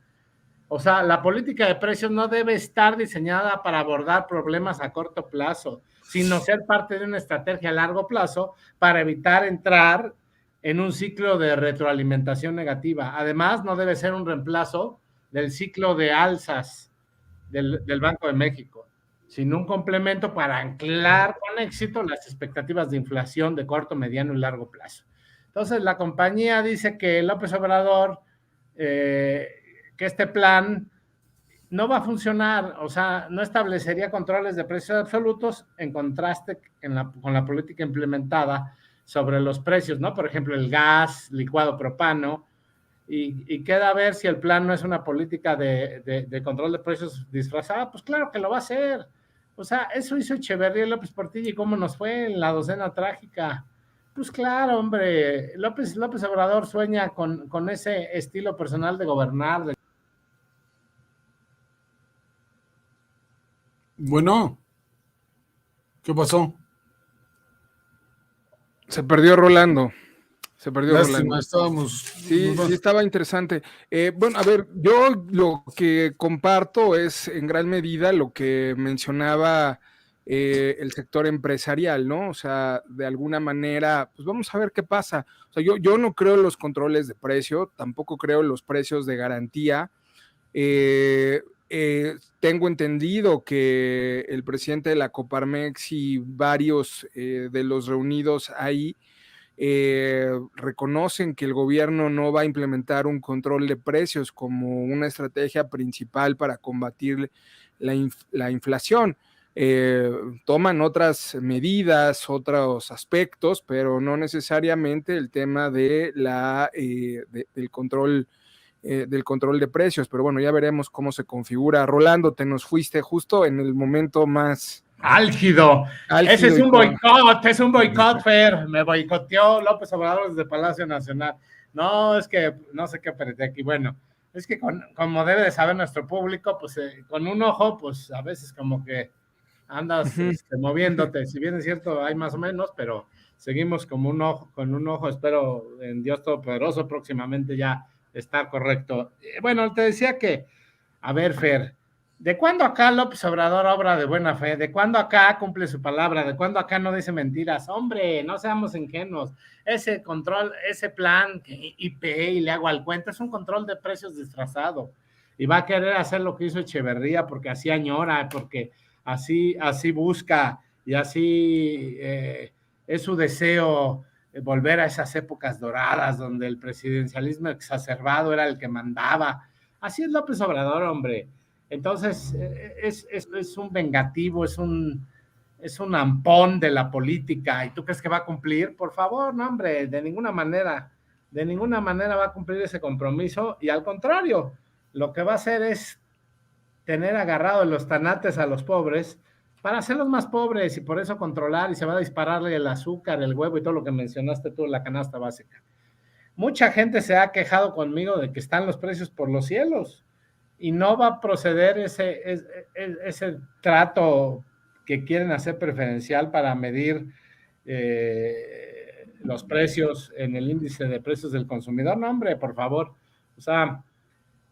S2: O sea, la política de precios no debe estar diseñada para abordar problemas a corto plazo, sino ser parte de una estrategia a largo plazo para evitar entrar en un ciclo de retroalimentación negativa. Además, no debe ser un reemplazo del ciclo de alzas del Banco de México, sino un complemento para anclar con éxito las expectativas de inflación de corto, mediano y largo plazo. Entonces, la compañía dice que López Obrador, que este plan no va a funcionar, o sea, no establecería controles de precios absolutos en contraste con la política implementada sobre los precios, ¿no? Por ejemplo, el gas, licuado propano, y queda a ver si el plan no es una política de control de precios disfrazada, pues claro que lo va a hacer. O sea, eso hizo Echeverría López Portillo y cómo nos fue en la docena trágica. Pues claro, hombre, López Obrador sueña con ese estilo personal de gobernar.
S3: Bueno, ¿qué pasó?
S1: Se perdió Rolando.
S3: Lástima, estábamos.
S1: Sí, sí, estaba interesante. Bueno, a ver, yo lo que comparto es en gran medida lo que mencionaba el sector empresarial, ¿no? O sea, de alguna manera, pues vamos a ver qué pasa. O sea, yo no creo en los controles de precio, tampoco creo en los precios de garantía. Tengo entendido que el presidente de la Coparmex y varios de los reunidos ahí reconocen que el gobierno no va a implementar un control de precios como una estrategia principal para combatir la inflación. Toman otras medidas, otros aspectos, pero no necesariamente el tema del control de precios, pero bueno, ya veremos cómo se configura. Rolando, te nos fuiste justo en el momento más
S2: álgido. Ese es un boicot, Fer. Me boicoteó López Obrador desde Palacio Nacional. No, es que no sé qué apreté aquí. Bueno, es que como debe de saber nuestro público, pues con un ojo, pues a veces como que andas moviéndote. Si bien es cierto, hay más o menos, pero seguimos con un ojo, espero en Dios Todopoderoso próximamente ya estar correcto. Bueno, te decía que, a ver, Fer, ¿de cuándo acá López Obrador obra de buena fe? ¿De cuándo acá cumple su palabra? ¿De cuándo acá no dice mentiras? Hombre, no seamos ingenuos. Ese control, ese plan que IP y le hago al cuento, es un control de precios disfrazado. Y va a querer hacer lo que hizo Echeverría porque así añora, porque así busca y así es su deseo volver a esas épocas doradas donde el presidencialismo exacerbado era el que mandaba. Así es López Obrador, hombre. Entonces, es un vengativo, es un ampón de la política. ¿Y tú crees que va a cumplir? Por favor, no, hombre, de ninguna manera va a cumplir ese compromiso. Y al contrario, lo que va a hacer es tener agarrado los tanates a los pobres para hacerlos más pobres y por eso controlar, y se va a dispararle el azúcar, el huevo y todo lo que mencionaste tú, la canasta básica. Mucha gente se ha quejado conmigo de que están los precios por los cielos y no va a proceder ese trato que quieren hacer preferencial para medir los precios en el índice de precios del consumidor. No, hombre, por favor. O sea,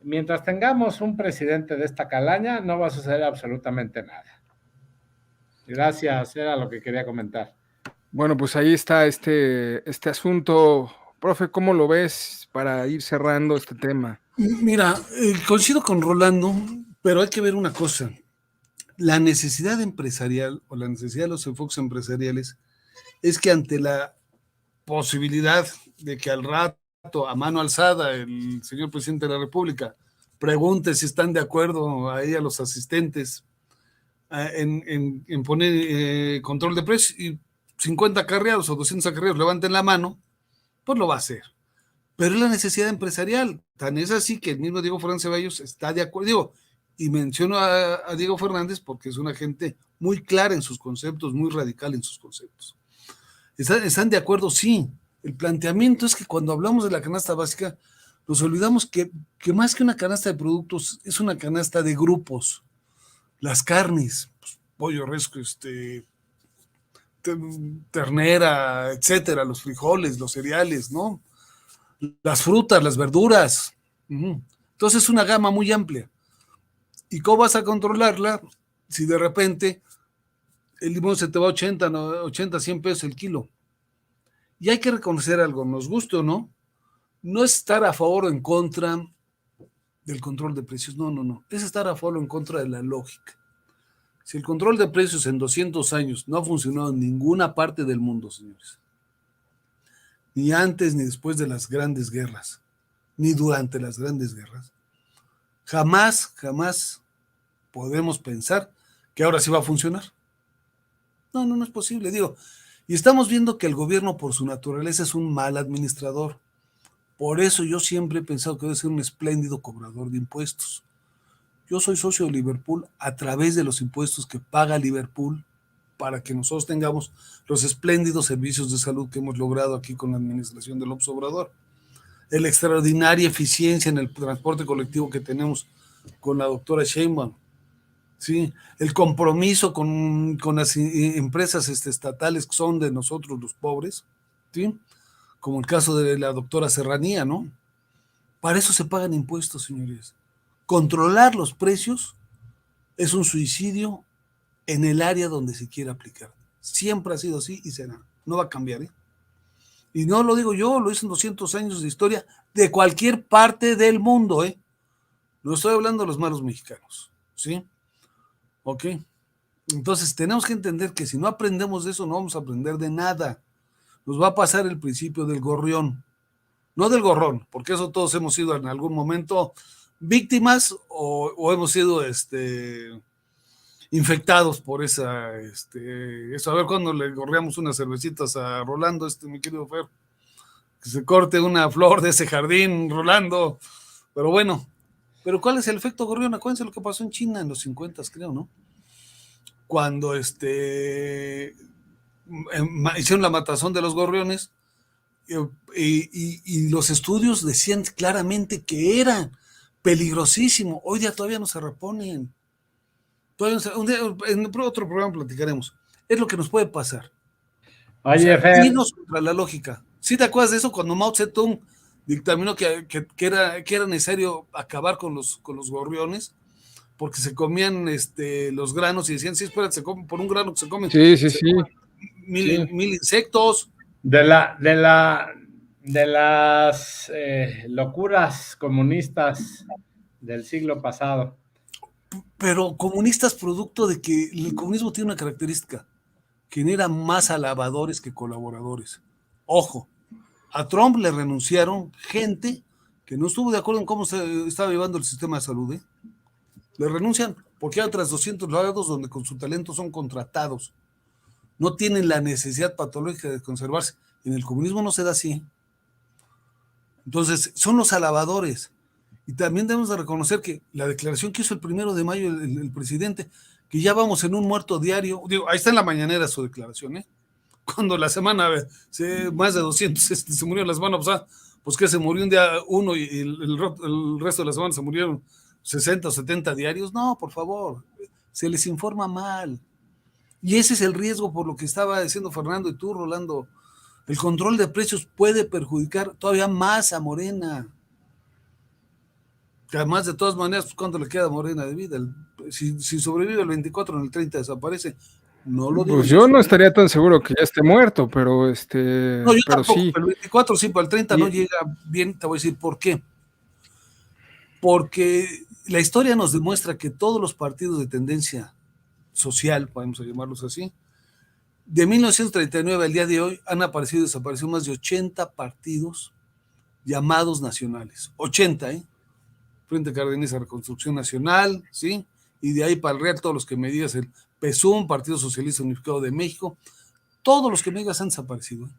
S2: mientras tengamos un presidente de esta calaña, no va a suceder absolutamente nada. Gracias, era lo que quería comentar.
S1: Bueno, pues ahí está este asunto. Profe, ¿cómo lo ves para ir cerrando este tema?
S3: Mira, coincido con Rolando, pero hay que ver una cosa. La necesidad empresarial o la necesidad de los enfoques empresariales es que ante la posibilidad de que al rato, a mano alzada, el señor presidente de la República pregunte si están de acuerdo ahí a los asistentes en poner control de precios y 50 acarreados o 200 acarreados levanten la mano, pues lo va a hacer. Pero es la necesidad empresarial. Tan es así que el mismo Diego Fernández Ceballos está de acuerdo. Digo, y menciono a Diego Fernández porque es una gente muy clara en sus conceptos, muy radical en sus conceptos. ¿Están de acuerdo? Sí. El planteamiento es que cuando hablamos de la canasta básica, nos olvidamos que más que una canasta de productos, es una canasta de grupos. Las carnes, pues, pollo, res, ternera, etcétera, los frijoles, los cereales, ¿no? Las frutas, las verduras. Entonces es una gama muy amplia. ¿Y cómo vas a controlarla si de repente el limón se te va a 80, 100 pesos el kilo? Y hay que reconocer algo, nos guste o no, no es estar a favor o en contra del control de precios, no, es estar a favor o en contra de la lógica. Si el control de precios en 200 años no ha funcionado en ninguna parte del mundo, señores, ni antes ni después de las grandes guerras, ni durante las grandes guerras, jamás podemos pensar que ahora sí va a funcionar. No es posible, digo. Y estamos viendo que el gobierno por su naturaleza es un mal administrador. Por eso yo siempre he pensado que debe ser un espléndido cobrador de impuestos. Yo soy socio de Liverpool a través de los impuestos que paga Liverpool para que nosotros tengamos los espléndidos servicios de salud que hemos logrado aquí con la administración de López Obrador. La extraordinaria eficiencia en el transporte colectivo que tenemos con la doctora Sheinbaum. Sí, el compromiso con las empresas estatales que son de nosotros los pobres, ¿sí? Como el caso de la doctora Serranía, ¿no? Para eso se pagan impuestos, señores. Controlar los precios es un suicidio en el área donde se quiera aplicar. Siempre ha sido así y será. No va a cambiar, ¿eh? Y no lo digo yo, lo dicen 200 años de historia de cualquier parte del mundo, ¿eh? No estoy hablando de los malos mexicanos, ¿sí? Ok. Entonces tenemos que entender que si no aprendemos de eso, no vamos a aprender de nada. Nos va a pasar el principio del gorrión, no del gorrón, porque eso todos hemos sido en algún momento víctimas o hemos sido infectados por eso. A ver cuando le gorreamos unas cervecitas a Rolando, mi querido Fer, que se corte una flor de ese jardín, Rolando. Pero bueno, pero ¿cuál es el efecto gorrión? Acuérdense lo que pasó en China en los 50, creo, ¿no? Cuando hicieron la matazón de los gorriones y los estudios decían claramente que era peligrosísimo. Hoy día todavía no se reponen. En otro programa platicaremos. Es lo que nos puede pasar.
S2: Oye, Fer.
S3: Irnos contra la lógica. ¿Sí te acuerdas de eso cuando Mao Zedong dictaminó que era necesario acabar con los gorriones? Porque se comían los granos y decían, sí, espérate, por un grano que se comen.
S1: Sí.
S3: Mil insectos.
S2: De las locuras comunistas del siglo pasado.
S3: Pero comunistas producto de que el comunismo tiene una característica, genera más alabadores que colaboradores. Ojo, a Trump le renunciaron gente que no estuvo de acuerdo en cómo se estaba llevando el sistema de salud, ¿eh? Le renuncian porque hay otras 200 lados donde con su talento son contratados. No tienen la necesidad patológica de conservarse. En el comunismo no se da así. Entonces, son los alabadores. Y también debemos de reconocer que la declaración que hizo el 1 de mayo el presidente, que ya vamos en un muerto diario, digo, ahí está en la mañanera su declaración, ¿eh? Cuando la semana, más de 200 se murió la semana pasada, pues que se murió un día uno y el resto de la semana se murieron 60 o 70 diarios. No, por favor, se les informa mal. Y ese es el riesgo por lo que estaba diciendo Fernando y tú, Rolando. El control de precios puede perjudicar todavía más a Morena. Que además, de todas maneras, pues, ¿cuánto le queda a Morena de vida? Si sobrevive el 24, en el 30 desaparece. No lo digo.
S1: Pues yo no estaría tan seguro que ya esté muerto, pero
S3: No, yo
S1: pero
S3: tampoco,
S1: sí.
S3: pero el 24 sí, pero el 30 no llega bien. Te voy a decir por qué. Porque la historia nos demuestra que todos los partidos de tendencia social, podemos llamarlos así, de 1939 al día de hoy han aparecido y desaparecido más de 80 partidos llamados nacionales. 80, ¿eh? Frente Cardenista Reconstrucción Nacional, ¿sí? Y de ahí para el real, todos los que me digas, el PSUM, Partido Socialista Unificado de México, todos los que me digas han desaparecido, ¿eh?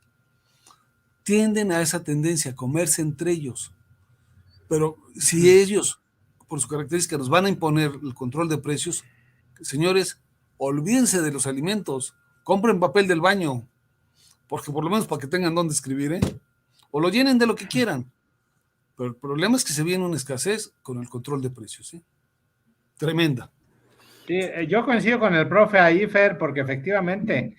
S3: Tienden a esa tendencia a comerse entre ellos. Pero si ellos, por su característica, nos van a imponer el control de precios, señores, olvídense de los alimentos, compren papel del baño, porque por lo menos para que tengan dónde escribir, ¿eh? O lo llenen de lo que quieran. Pero el problema es que se viene una escasez con el control de precios, ¿eh? Tremenda.
S2: Sí, yo coincido con el profe ahí, Fer, porque efectivamente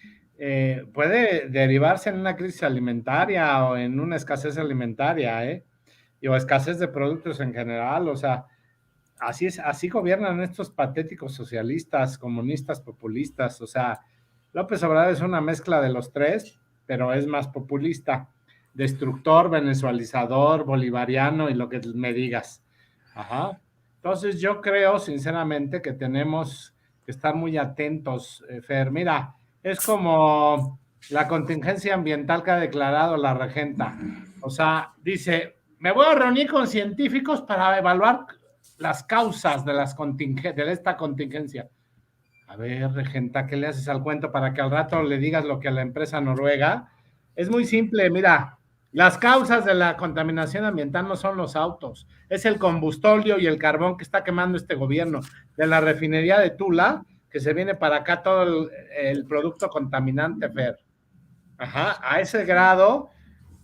S2: puede derivarse en una crisis alimentaria o en una escasez alimentaria, o escasez de productos en general. O sea, así es, así gobiernan estos patéticos socialistas, comunistas, populistas. O sea, López Obrador es una mezcla de los tres, pero es más populista, destructor, venezualizador, bolivariano y lo que me digas. Ajá. Entonces yo creo sinceramente que tenemos que estar muy atentos, Fer. Mira, es como la contingencia ambiental que ha declarado la regenta. O sea, dice, me voy a reunir con científicos para evaluar las causas de esta contingencia. A ver, regenta, ¿qué le haces al cuento para que al rato le digas lo que a la empresa noruega? Es muy simple, mira, las causas de la contaminación ambiental no son los autos, es el combustorio y el carbón que está quemando este gobierno de la refinería de Tula, que se viene para acá todo el producto contaminante, Fer. Ajá, a ese grado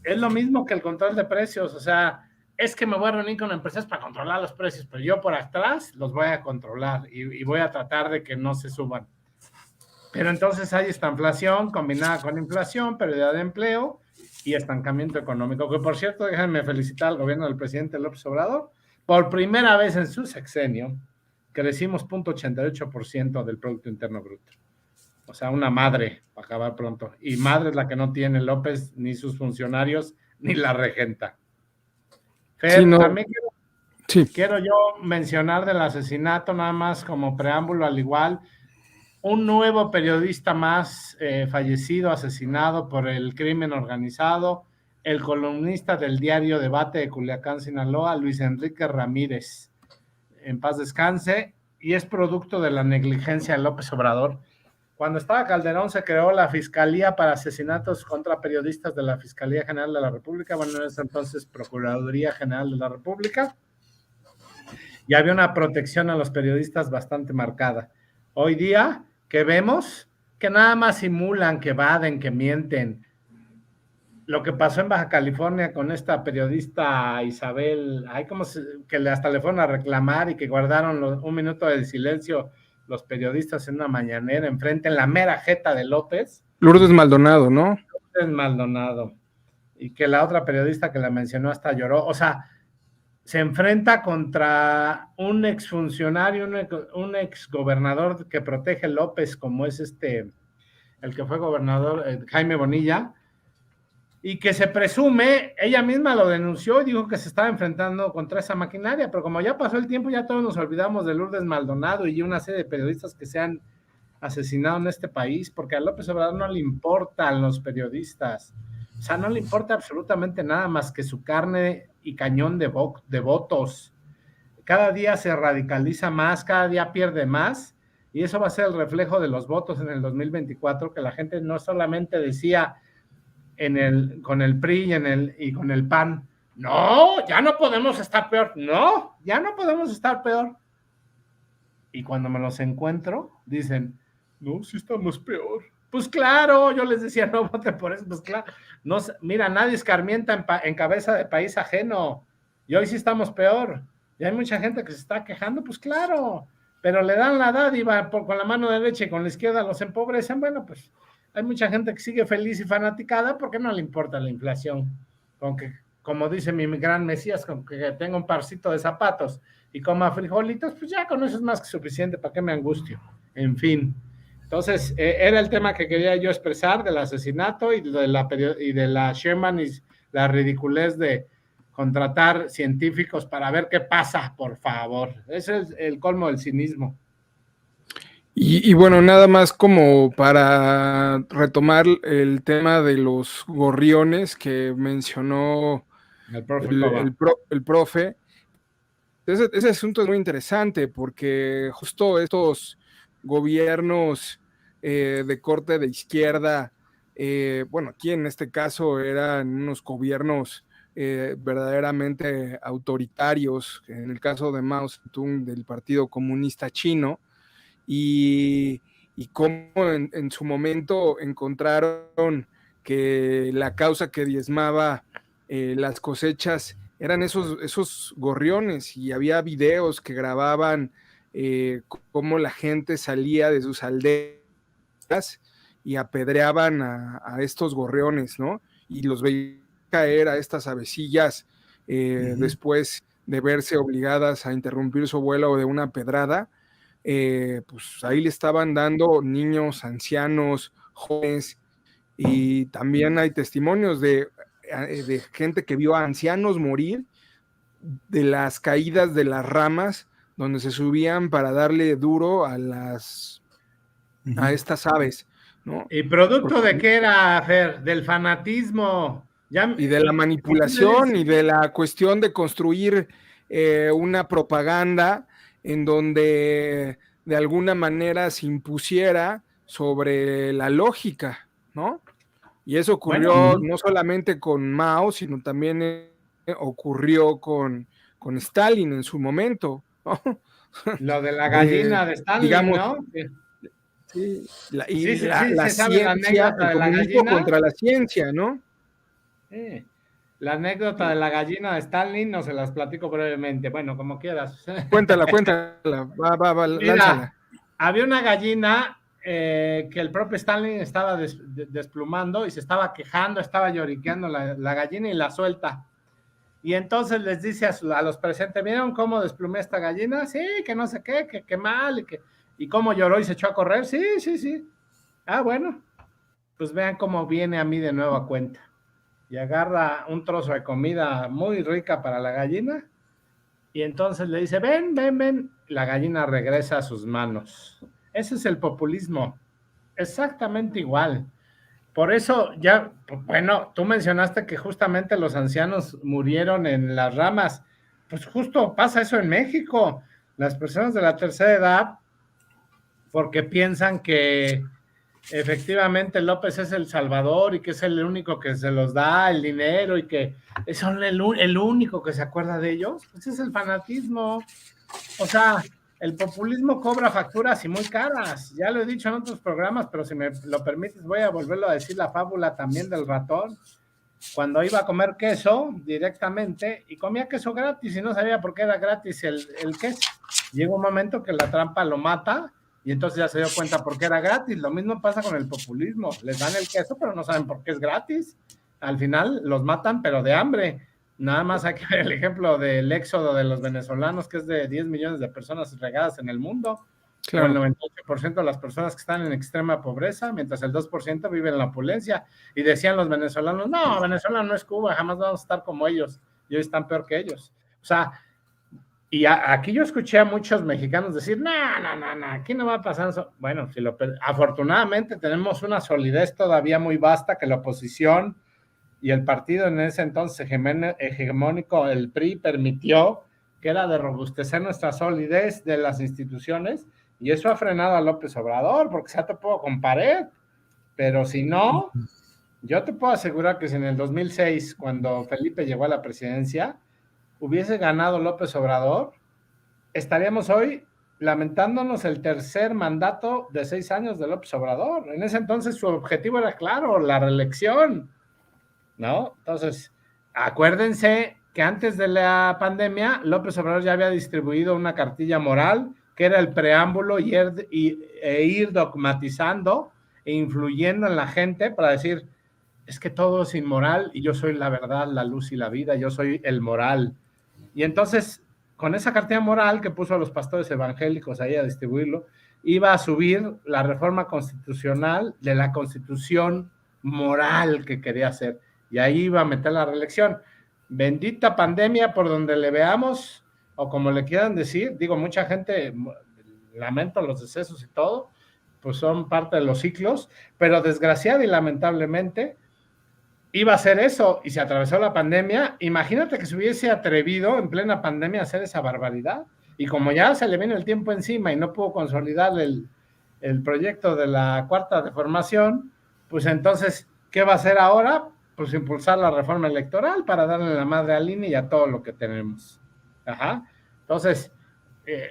S2: es lo mismo que el control de precios. O sea, es que me voy a reunir con empresas para controlar los precios, pero yo por atrás los voy a controlar y voy a tratar de que no se suban. Pero entonces hay esta inflación combinada con inflación, pérdida de empleo, y estancamiento económico, que por cierto, déjenme felicitar al gobierno del presidente López Obrador, por primera vez en su sexenio, crecimos 0.88% del Producto Interno Bruto. O sea, una madre, para acabar pronto. Y madre es la que no tiene López, ni sus funcionarios, ni la regenta. Fer,
S1: Sí, no.
S2: también
S1: Sí.
S2: quiero yo mencionar del asesinato, nada más como preámbulo, al igual, un nuevo periodista más fallecido, asesinado por el crimen organizado, el columnista del diario Debate de Culiacán, Sinaloa, Luis Enrique Ramírez. En paz descanse, y es producto de la negligencia de López Obrador. Cuando estaba Calderón se creó la Fiscalía para Asesinatos contra Periodistas de la Fiscalía General de la República, bueno, en ese entonces Procuraduría General de la República, y había una protección a los periodistas bastante marcada. Hoy día, ¿qué vemos? Que nada más simulan, que evaden, que mienten. Lo que pasó en Baja California con esta periodista Isabel, que hasta le fueron a reclamar y que guardaron un minuto de silencio los periodistas en una mañanera enfrente en la mera jeta de López.
S1: Lourdes Maldonado, ¿no?
S2: Lourdes Maldonado. Y que la otra periodista que la mencionó hasta lloró. O sea, se enfrenta contra un exfuncionario, un exgobernador que protege López, como es el que fue gobernador, Jaime Bonilla, y que se presume, ella misma lo denunció y dijo que se estaba enfrentando contra esa maquinaria, pero como ya pasó el tiempo, ya todos nos olvidamos de Lourdes Maldonado y una serie de periodistas que se han asesinado en este país, porque a López Obrador no le importan los periodistas, o sea, no le importa absolutamente nada más que su carne y cañón de votos. Cada día se radicaliza más, cada día pierde más, y eso va a ser el reflejo de los votos en el 2024, que la gente no solamente decía con el PRI y con el PAN, no, ya no podemos estar peor, no, ya no podemos estar peor. Y cuando me los encuentro, dicen, no, sí estamos peor. Pues claro, yo les decía, no voten por eso, pues claro. No, mira, nadie escarmienta en cabeza de país ajeno, y hoy sí estamos peor. Y hay mucha gente que se está quejando, pues claro, pero le dan la dádiva con la mano derecha y con la izquierda los empobrecen. Bueno, pues hay mucha gente que sigue feliz y fanaticada porque no le importa la inflación. Aunque, como dice mi gran Mesías, con que tenga un parcito de zapatos y coma frijolitos, pues ya con eso es más que suficiente, ¿para qué me angustio? En fin. Entonces, era el tema que quería yo expresar del asesinato y de la Sherman y la ridiculez de contratar científicos para ver qué pasa, por favor. Ese es el colmo del cinismo.
S1: Y bueno, nada más como para retomar el tema de los gorriones que mencionó el profe. Ese asunto es muy interesante porque justo estos gobiernos de corte de izquierda, bueno, aquí en este caso eran unos gobiernos verdaderamente autoritarios, en el caso de Mao Zedong del Partido Comunista Chino, y cómo en su momento encontraron que la causa que diezmaba las cosechas eran esos gorriones, y había videos que grababan cómo la gente salía de sus aldeas y apedreaban a estos gorriones, ¿no? Y los veían caer a estas avecillas después de verse obligadas a interrumpir su vuelo de una pedrada. Pues ahí le estaban dando niños, ancianos, jóvenes, y también hay testimonios de gente que vio a ancianos morir de las caídas de las ramas donde se subían para darle duro a estas aves, ¿no?
S2: ¿Y producto de qué era, Fer? Del fanatismo.
S1: Y de la manipulación y de la cuestión de construir una propaganda en donde de alguna manera se impusiera sobre la lógica, ¿no? Y eso ocurrió no solamente con Mao, sino también ocurrió con Stalin en su momento, ¿no?
S2: Lo de la gallina de Stalin, digamos, ¿no?
S1: Sí, la ciencia, el comunismo contra la ciencia, ¿no?
S2: La anécdota de la gallina de Stalin, no se las platico brevemente. Bueno, como quieras.
S1: Cuéntala, va, lánzala.
S2: Había una gallina que el propio Stalin estaba desplumando y se estaba quejando, estaba lloriqueando la gallina y la suelta. Y entonces les dice a los presentes, ¿vieron cómo desplumé esta gallina? Sí, que no sé qué, que mal, y cómo lloró y se echó a correr. Sí, sí, sí. Ah, bueno, pues vean cómo viene a mí de nuevo a cuenta. Y agarra un trozo de comida muy rica para la gallina, y entonces le dice, ven, ven, ven. La gallina regresa a sus manos. Ese es el populismo. Exactamente igual. Por eso ya, bueno, tú mencionaste que justamente los ancianos murieron en las ramas. Pues justo pasa eso en México. Las personas de la tercera edad, porque piensan que efectivamente López es el salvador y que es el único que se los da el dinero y que son el único que se acuerda de ellos, pues es el fanatismo. O sea, el populismo cobra facturas y muy caras. Ya lo he dicho en otros programas, pero si me lo permites voy a volverlo a decir, la fábula también del ratón. Cuando iba a comer queso directamente y comía queso gratis y no sabía por qué era gratis el queso. Llega un momento que la trampa lo mata y entonces ya se dio cuenta por qué era gratis. Lo mismo pasa con el populismo. Les dan el queso, pero no saben por qué es gratis. Al final los matan, pero de hambre. Nada más hay que ver el ejemplo del éxodo de los venezolanos, que es de 10 millones de personas regadas en el mundo. Claro. O el 98% de las personas que están en extrema pobreza, mientras el 2% vive en la opulencia. Y decían los venezolanos, no, Venezuela no es Cuba, jamás vamos a estar como ellos. Y hoy están peor que ellos. O sea, y aquí yo escuché a muchos mexicanos decir, no, aquí no va a pasar eso. Bueno, afortunadamente tenemos una solidez todavía muy vasta que la oposición y el partido en ese entonces hegemónico, el PRI, permitió, que era de robustecer nuestra solidez de las instituciones, y eso ha frenado a López Obrador, porque se ha topado con pared. Pero si no, yo te puedo asegurar que si en el 2006, cuando Felipe llegó a la presidencia, hubiese ganado López Obrador, estaríamos hoy lamentándonos el tercer mandato de 6 años de López Obrador. En ese entonces su objetivo era claro, la reelección, ¿no? Entonces, acuérdense que antes de la pandemia, López Obrador ya había distribuido una cartilla moral, que era el preámbulo e ir dogmatizando e influyendo en la gente para decir, es que todo es inmoral y yo soy la verdad, la luz y la vida, yo soy el moral. Y entonces, con esa cartilla moral que puso a los pastores evangélicos ahí a distribuirlo, iba a subir la reforma constitucional de la constitución moral que quería hacer. Y ahí iba a meter la reelección. Bendita pandemia por donde le veamos, o como le quieran decir, digo, mucha gente, lamento los decesos y todo, pues son parte de los ciclos, pero desgraciada y lamentablemente iba a hacer eso y se atravesó la pandemia. Imagínate que se hubiese atrevido en plena pandemia a hacer esa barbaridad, y como ya se le viene el tiempo encima y no pudo consolidar el proyecto de la cuarta transformación, pues entonces, ¿qué va a hacer ahora? Pues impulsar la reforma electoral para darle la madre al INE y a todo lo que tenemos. Ajá. Entonces,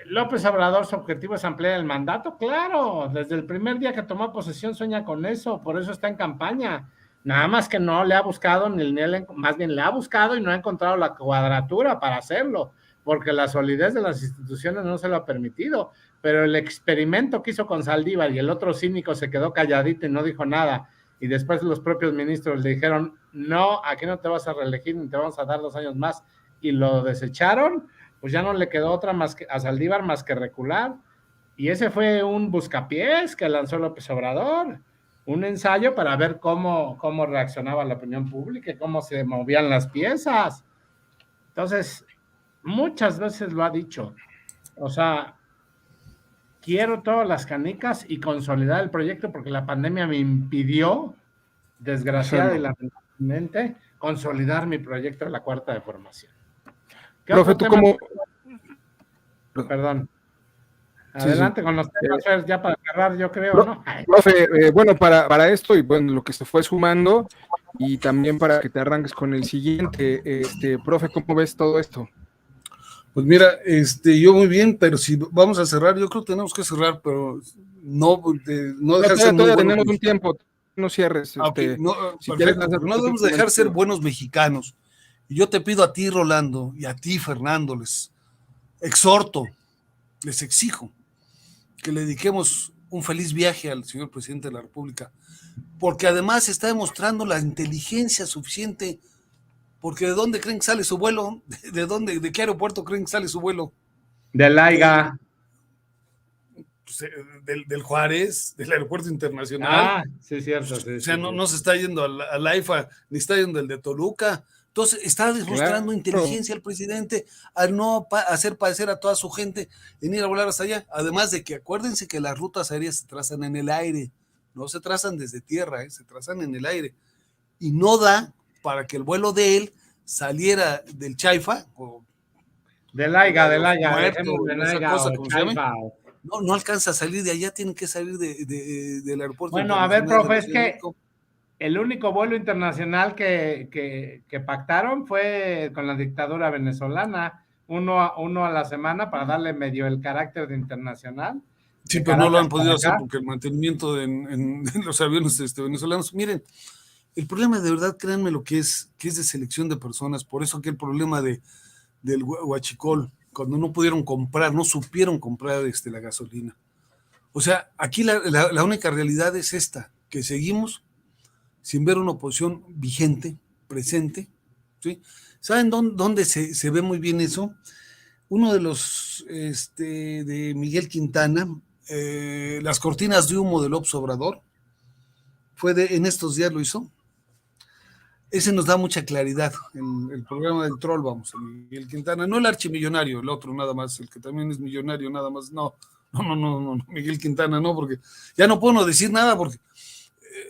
S2: López Obrador, su objetivo es ampliar el mandato, claro, desde el primer día que tomó posesión sueña con eso, por eso está en campaña. Nada más que no le ha buscado, más bien le ha buscado y no ha encontrado la cuadratura para hacerlo, porque la solidez de las instituciones no se lo ha permitido. Pero el experimento que hizo con Saldívar y el otro cínico se quedó calladito y no dijo nada, y después los propios ministros le dijeron, no, aquí no te vas a reelegir ni te vamos a dar 2 años más, y lo desecharon, pues ya no le quedó otra más que a Saldívar más que recular. Y ese fue un buscapiés que lanzó López Obrador, un ensayo para ver cómo reaccionaba la opinión pública y cómo se movían las piezas. Entonces, muchas veces lo ha dicho, o sea, quiero todas las canicas y consolidar el proyecto porque la pandemia me impidió, desgraciada y lamentablemente, consolidar mi proyecto de la cuarta de formación.
S1: Profe, tú como...
S2: Perdón. Adelante con los temas, ya para cerrar, yo creo, ¿no?
S1: Profe, bueno, para esto y bueno, lo que se fue sumando y también para que te arranques con el siguiente, profe, ¿cómo ves todo esto?
S3: Pues mira, yo muy bien, pero si vamos a cerrar, yo creo que tenemos que cerrar, pero no dejar ser
S1: todavía tenemos un tiempo, no cierres.
S3: Okay, no debemos dejar ser buenos mexicanos. Y yo te pido a ti, Rolando, y a ti, Fernando, les exhorto, les exijo que le dediquemos un feliz viaje al señor presidente de la República, porque además está demostrando la inteligencia suficiente, porque ¿de dónde creen que sale su vuelo? ¿De qué aeropuerto creen que sale su vuelo?
S2: De Laiga.
S3: Pues, del Juárez, del aeropuerto internacional.
S2: Ah, sí, cierto. Sí,
S3: o sea,
S2: sí,
S3: no,
S2: sí.
S3: no se está yendo al AIFA, ni está yendo el de Toluca. Entonces, está demostrando inteligencia el presidente al no hacer padecer a toda su gente en ir a volar hasta allá. Además de que acuérdense que las rutas aéreas se trazan en el aire, no se trazan desde tierra, se trazan en el aire. Y no da para que el vuelo de él saliera del Chaifa o
S2: de Laiga,
S3: muerto,
S2: dejémosle
S3: esa
S2: Laiga
S3: cosa,
S2: o
S3: como se llame.
S2: Chaifa.
S3: No alcanza a salir de allá, tienen que salir del aeropuerto.
S2: Bueno, a ver, profe, es que el único vuelo internacional que pactaron fue con la dictadura venezolana, uno a la semana para darle medio el carácter de internacional.
S3: Sí, pero no lo han podido hacer porque el mantenimiento en los aviones venezolanos, miren, el problema de verdad, créanme lo que es de selección de personas, por eso que el problema del huachicol, cuando no pudieron comprar, no supieron comprar la gasolina. O sea, aquí la única realidad es esta, que seguimos sin ver una oposición vigente, presente, ¿sí? ¿Saben dónde se ve muy bien eso? Uno de los, de Miguel Quintana, las cortinas de humo de López Obrador, en estos días lo hizo. Ese nos da mucha claridad, el programa del troll, vamos, Miguel Quintana, no el archimillonario, el otro nada más, el que también es millonario nada más, no, Miguel Quintana no, porque ya no puedo decir nada, porque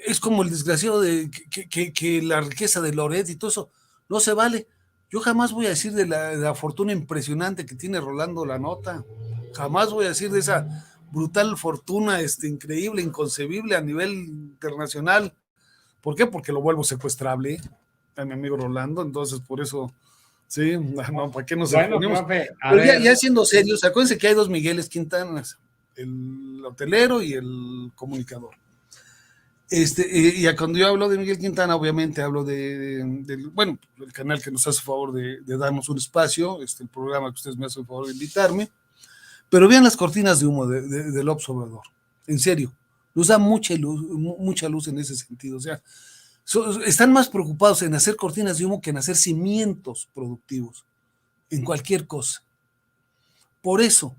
S3: es como el desgraciado de que la riqueza de Loret y todo eso, no se vale. Yo jamás voy a decir de la fortuna impresionante que tiene Rolando La Nota, jamás voy a decir de esa brutal fortuna increíble, inconcebible a nivel internacional. ¿Por qué? Porque lo vuelvo secuestrable a mi amigo Rolando, entonces por eso, sí, no, ¿para qué nos ponemos? Pero ya siendo serios, acuérdense que hay dos Migueles Quintanas, el hotelero y el comunicador. Y cuando yo hablo de Miguel Quintana, obviamente hablo del canal que nos hace favor de darnos un espacio, el programa que ustedes me hacen favor de invitarme, pero vean las cortinas de humo de López Obrador, en serio, nos da mucha luz en ese sentido, o sea, están más preocupados en hacer cortinas de humo que en hacer cimientos productivos, en cualquier cosa. Por eso,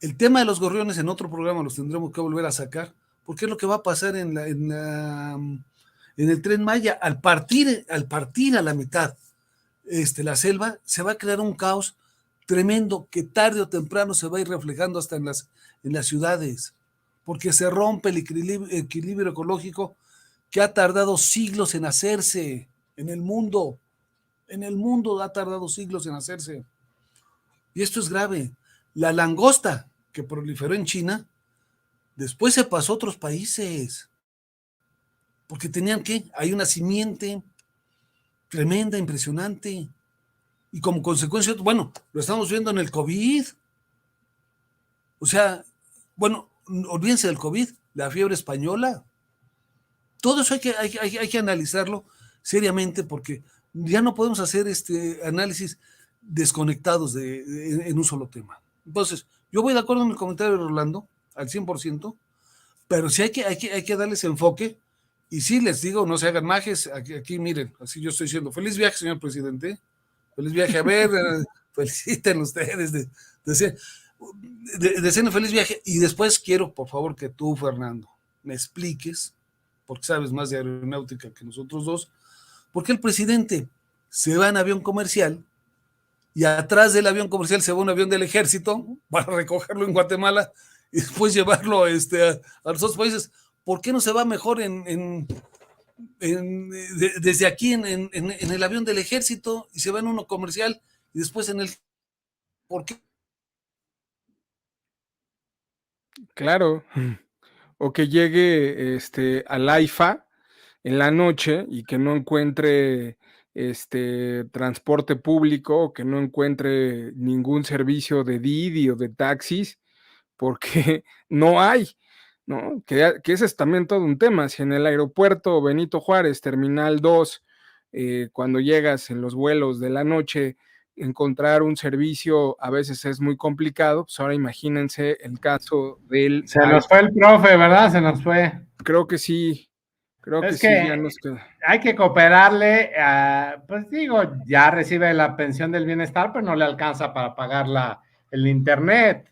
S3: el tema de los gorriones en otro programa los tendremos que volver a sacar, porque es lo que va a pasar en el Tren Maya. Al partir a la mitad la selva, se va a crear un caos tremendo que tarde o temprano se va a ir reflejando hasta en las ciudades, porque se rompe el equilibrio ecológico que ha tardado siglos en hacerse en el mundo. En el mundo ha tardado siglos en hacerse. Y esto es grave. La langosta que proliferó en China, después se pasó a otros países, porque hay una simiente tremenda, impresionante, y como consecuencia, bueno, lo estamos viendo en el COVID, o sea, bueno, olvídense del COVID, la fiebre española, todo eso hay que analizarlo seriamente, porque ya no podemos hacer análisis desconectados en un solo tema. Entonces, yo voy de acuerdo en el comentario de Rolando, al 100%, pero sí hay que darles enfoque, y sí les digo, no se hagan majes, aquí miren, así yo estoy diciendo, feliz viaje, señor presidente, feliz viaje, a ver, feliciten ustedes, deseen feliz viaje, y después quiero, por favor, que tú, Fernando, me expliques, porque sabes más de aeronáutica que nosotros dos, por qué el presidente se va en avión comercial, y atrás del avión comercial se va un avión del ejército para recogerlo en Guatemala y después llevarlo a los otros países. ¿Por qué no se va mejor desde aquí en el avión del ejército y se va en uno comercial y después en el... ¿Por qué?
S1: Claro, o que llegue al AIFA en la noche y que no encuentre transporte público, o que no encuentre ningún servicio de Didi o de taxis, porque no hay, ¿no? Que ese es también todo un tema. Si en el aeropuerto Benito Juárez, Terminal 2, cuando llegas en los vuelos de la noche, encontrar un servicio a veces es muy complicado, pues ahora imagínense el caso del...
S2: Se nos fue el profe, ¿verdad? Se nos fue.
S1: Creo que sí,
S2: Es
S1: sí,
S2: que
S1: ya nos queda.
S2: hay que cooperarle, pues digo, ya recibe la pensión del bienestar, pero no le alcanza para pagar el internet,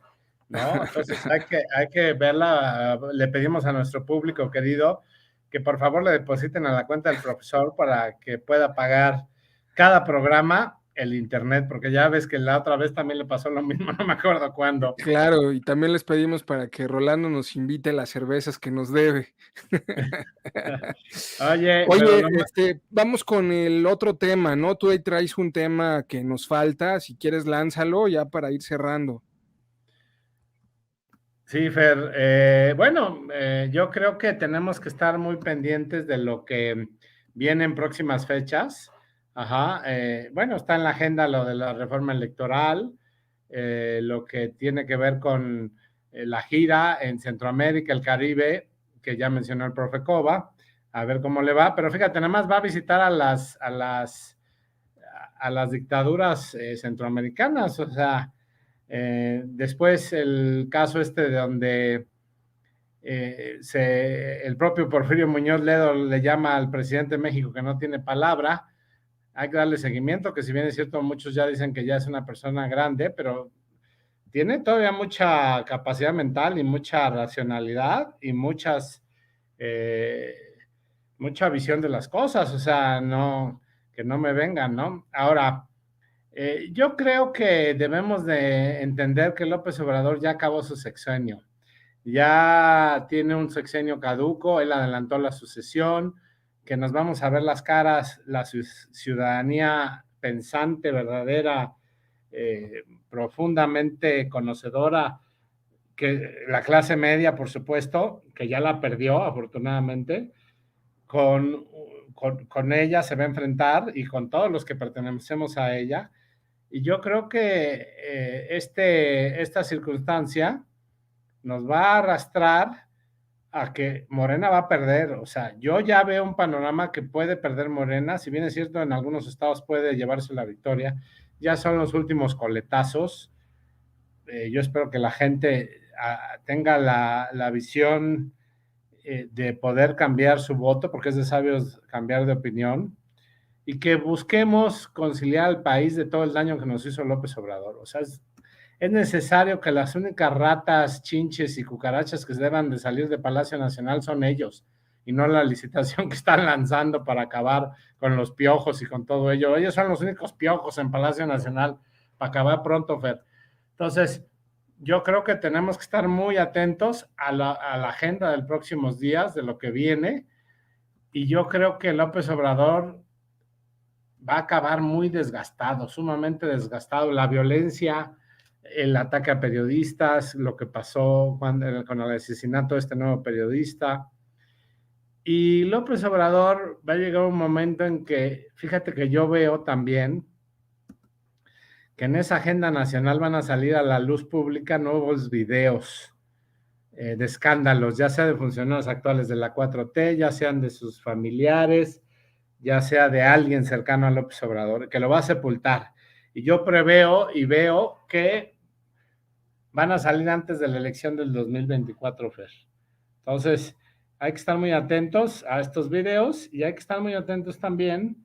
S2: ¿no? Entonces hay que verla, le pedimos a nuestro público querido que por favor le depositen a la cuenta del profesor para que pueda pagar cada programa el internet, porque ya ves que la otra vez también le pasó lo mismo, no me acuerdo cuándo.
S1: Claro, y también les pedimos para que Rolando nos invite las cervezas que nos debe.
S2: Oye,
S1: Oye,
S2: pero
S1: vamos con el otro tema, ¿no? Tú ahí traes un tema que nos falta, si quieres lánzalo ya para ir cerrando.
S2: Sí, Fer. Yo creo que tenemos que estar muy pendientes de lo que viene en próximas fechas. Ajá. Está en la agenda lo de la reforma electoral, lo que tiene que ver con la gira en Centroamérica, el Caribe, que ya mencionó el profe Cova, a ver cómo le va. Pero fíjate, nada más va a visitar a las dictaduras centroamericanas, o sea. Después el caso de donde el propio Porfirio Muñoz Ledo le llama al presidente de México que no tiene palabra. Hay que darle seguimiento, que si bien es cierto, muchos ya dicen que ya es una persona grande, pero tiene todavía mucha capacidad mental y mucha racionalidad y mucha visión de las cosas, o sea, que no me vengan, ¿no? Ahora, yo creo que debemos de entender que López Obrador ya acabó su sexenio, ya tiene un sexenio caduco, él adelantó la sucesión, que nos vamos a ver las caras, la ciudadanía pensante, verdadera, profundamente conocedora, que la clase media, por supuesto, que ya la perdió afortunadamente, con ella se va a enfrentar y con todos los que pertenecemos a ella. Y yo creo que esta circunstancia nos va a arrastrar a que Morena va a perder. O sea, yo ya veo un panorama que puede perder Morena, si bien es cierto, en algunos estados puede llevarse la victoria. Ya son los últimos coletazos. Yo espero que la gente tenga la visión de poder cambiar su voto, porque es de sabios cambiar de opinión, y que busquemos conciliar al país de todo el daño que nos hizo López Obrador. O sea, es necesario que las únicas ratas, chinches y cucarachas que deban de salir de Palacio Nacional son ellos, y no la licitación que están lanzando para acabar con los piojos y con todo ello. Ellos son los únicos piojos en Palacio Nacional para acabar pronto, Fer. Entonces, yo creo que tenemos que estar muy atentos a la agenda de los próximos días, de lo que viene, y yo creo que López Obrador va a acabar muy desgastado, sumamente desgastado. La violencia, el ataque a periodistas, lo que pasó con el asesinato de este nuevo periodista. Y López Obrador va a llegar un momento en que, fíjate que yo veo también que en esa agenda nacional van a salir a la luz pública nuevos videos de escándalos, ya sea de funcionarios actuales de la 4T, ya sean de sus familiares, ya sea de alguien cercano a López Obrador, que lo va a sepultar. Y yo preveo y veo que van a salir antes de la elección del 2024, Fer. Entonces, hay que estar muy atentos a estos videos y hay que estar muy atentos también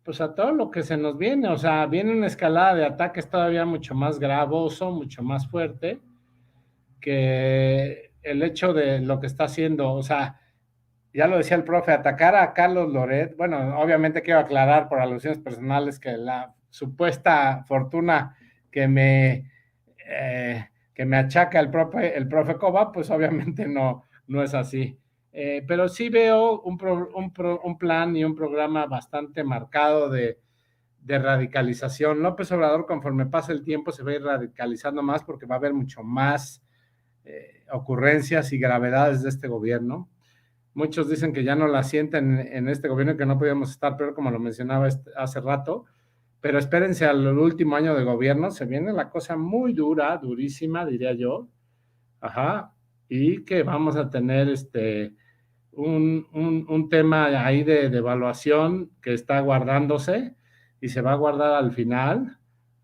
S2: pues a todo lo que se nos viene. O sea, viene una escalada de ataques todavía mucho más gravoso, mucho más fuerte, que el hecho de lo que está haciendo. O sea, ya lo decía el profe, atacar a Carlos Loret, bueno, obviamente quiero aclarar por alusiones personales que la supuesta fortuna que me achaca el profe Cova, pues obviamente no es así. Pero sí veo un plan y un programa bastante marcado de radicalización. López Obrador, conforme pasa el tiempo, se va a ir radicalizando más porque va a haber mucho más ocurrencias y gravedades de este gobierno. Muchos dicen que ya no la sienten en este gobierno, que no podíamos estar peor, como lo mencionaba hace rato, pero espérense al último año de gobierno, se viene la cosa muy dura, durísima, diría yo, y que vamos a tener un tema ahí de evaluación que está guardándose y se va a guardar al final,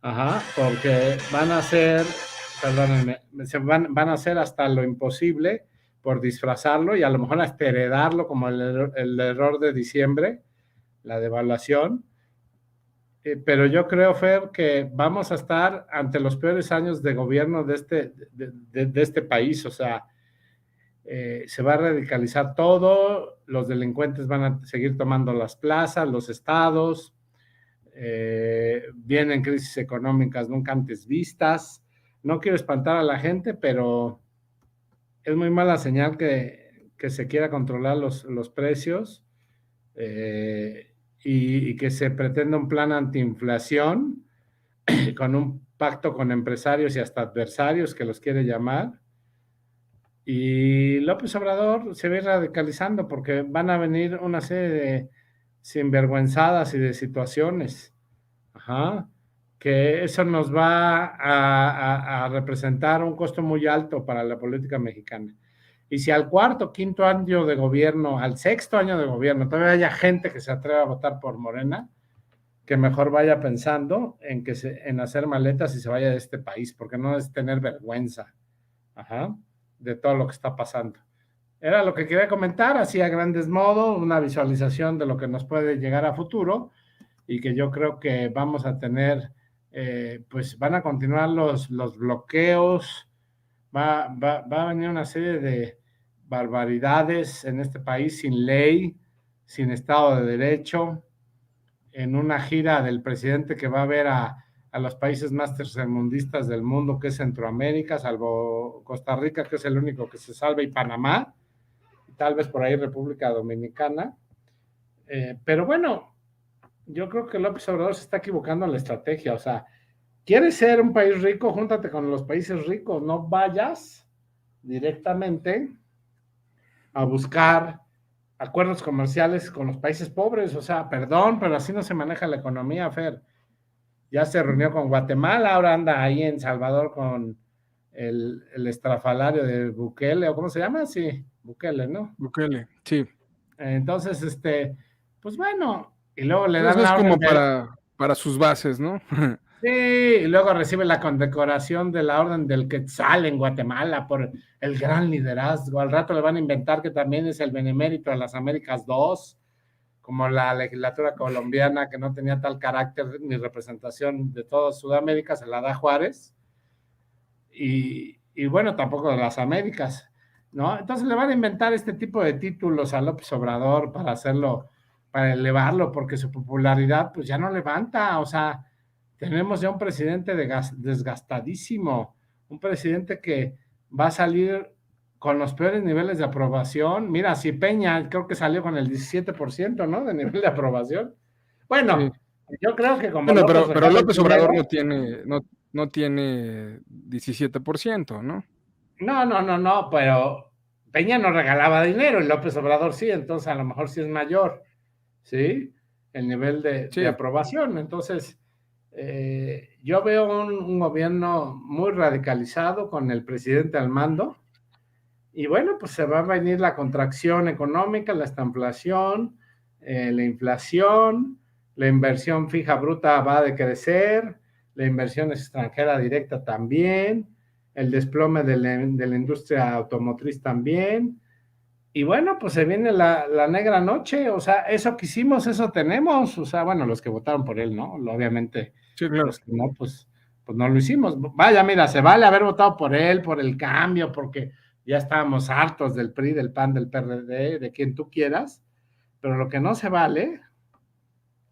S2: Ajá, porque van a hacer, perdónenme, van a hacer hasta lo imposible por disfrazarlo y a lo mejor hasta heredarlo como el error de diciembre, la devaluación. Pero yo creo, Fer, que vamos a estar ante los peores años de gobierno de este país. O sea, se va a radicalizar todo, los delincuentes van a seguir tomando las plazas, los estados, vienen crisis económicas nunca antes vistas. No quiero espantar a la gente, pero es muy mala señal que se quiera controlar los precios y que se pretenda un plan antiinflación con un pacto con empresarios y hasta adversarios que los quiere llamar. Y López Obrador se ve radicalizando porque van a venir una serie de sinvergüenzadas y de situaciones. Ajá. Que eso nos va a representar un costo muy alto para la política mexicana. Y si al cuarto, quinto año de gobierno, al sexto año de gobierno, todavía haya gente que se atreva a votar por Morena, que mejor vaya pensando en hacer maletas y se vaya de este país, porque no es tener vergüenza, ajá, de todo lo que está pasando. Era lo que quería comentar, así a grandes modos, una visualización de lo que nos puede llegar a futuro y que yo creo que vamos a tener, pues van a continuar los bloqueos, va a venir una serie de barbaridades en este país sin ley, sin Estado de Derecho, en una gira del presidente que va a ver a los países más tercermundistas del mundo, que es Centroamérica, salvo Costa Rica, que es el único que se salva, y Panamá, y tal vez por ahí República Dominicana. Pero bueno, yo creo que López Obrador se está equivocando en la estrategia. O sea, ¿quieres ser un país rico? Júntate con los países ricos, no vayas directamente a buscar acuerdos comerciales con los países pobres. O sea, perdón, pero así no se maneja la economía, Fer. Ya se reunió con Guatemala, ahora anda ahí en Salvador con el estrafalario de Bukele, o ¿cómo se llama? Sí, Bukele, ¿no?
S1: Bukele, sí.
S2: Entonces, pues bueno, y luego le
S1: Entonces
S2: dan
S1: es
S2: la
S1: como
S2: orden
S1: para sus bases, ¿no?
S2: Sí, y luego recibe la condecoración de la Orden del Quetzal en Guatemala por el gran liderazgo. Al rato le van a inventar que también es el benemérito de las Américas II, como la legislatura colombiana que no tenía tal carácter ni representación de toda Sudamérica, se la da Juárez. Y bueno, tampoco de las Américas, ¿no? Entonces le van a inventar este tipo de títulos a López Obrador para hacerlo, para elevarlo, porque su popularidad pues ya no levanta. O sea, tenemos ya un presidente desgastadísimo, un presidente que va a salir con los peores niveles de aprobación. Mira, si Peña creo que salió con el 17%, ¿no? De nivel de aprobación. Bueno,
S1: Sí.
S2: yo creo que como
S1: Bueno,
S2: López
S1: pero
S2: regala el
S1: López Obrador
S2: dinero,
S1: no tiene 17%, ¿no?
S2: No, pero Peña no regalaba dinero y López Obrador sí, entonces a lo mejor sí es mayor, ¿sí? El nivel de
S1: Sí.
S2: aprobación. Entonces, yo veo un gobierno muy radicalizado con el presidente al mando y bueno, pues se va a venir la contracción económica, la estanflación, la inflación, la inversión fija bruta va a decrecer, la inversión extranjera directa también, el desplome de la industria automotriz también. Y bueno, pues se viene la negra noche. O sea, eso que hicimos, eso tenemos. O sea, bueno, los que votaron por él, ¿no? Obviamente,
S1: Sí, claro.
S2: los que no, pues no lo hicimos. Vaya, mira, se vale haber votado por él, por el cambio, porque ya estábamos hartos del PRI, del PAN, del PRD, de quien tú quieras. Pero lo que no se vale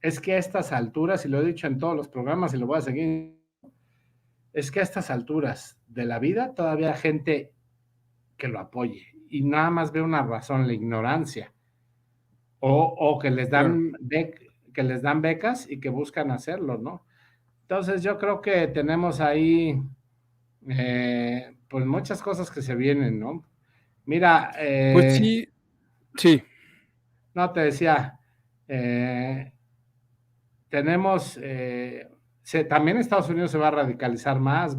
S2: es que a estas alturas, y lo he dicho en todos los programas y lo voy a seguir, es que a estas alturas de la vida todavía hay gente que lo apoye y nada más ve una razón, la ignorancia, o que les dan becas y que buscan hacerlo, ¿no? Entonces yo creo que tenemos ahí pues muchas cosas que se vienen, ¿no? Mira,
S1: Pues sí, sí.
S2: no te decía, tenemos, también Estados Unidos se va a radicalizar más,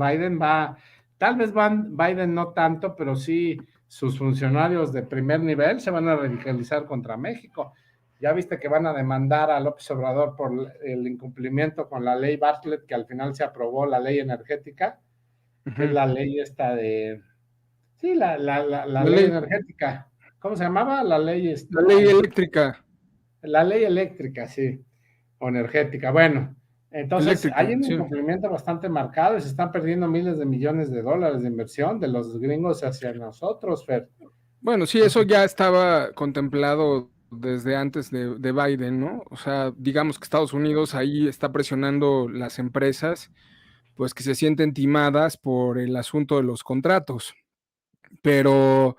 S2: tal vez Biden no tanto, pero sí sus funcionarios de primer nivel se van a radicalizar contra México. Ya viste que van a demandar a López Obrador por el incumplimiento con la ley Bartlett, que al final se aprobó la ley energética, que es la ley esta de... Sí, la ley energética. ¿Cómo se llamaba?
S1: La ley eléctrica.
S2: La ley eléctrica, sí, o energética. Bueno, entonces
S1: Eléctrica,
S2: hay un
S1: sí.
S2: incumplimiento bastante marcado y se están perdiendo miles de millones de dólares de inversión de los gringos hacia nosotros, Fer.
S1: Bueno, sí, eso ya estaba contemplado desde antes de Biden, ¿no? O sea, digamos que Estados Unidos ahí está presionando las empresas, pues que se sienten timadas por el asunto de los contratos. Pero,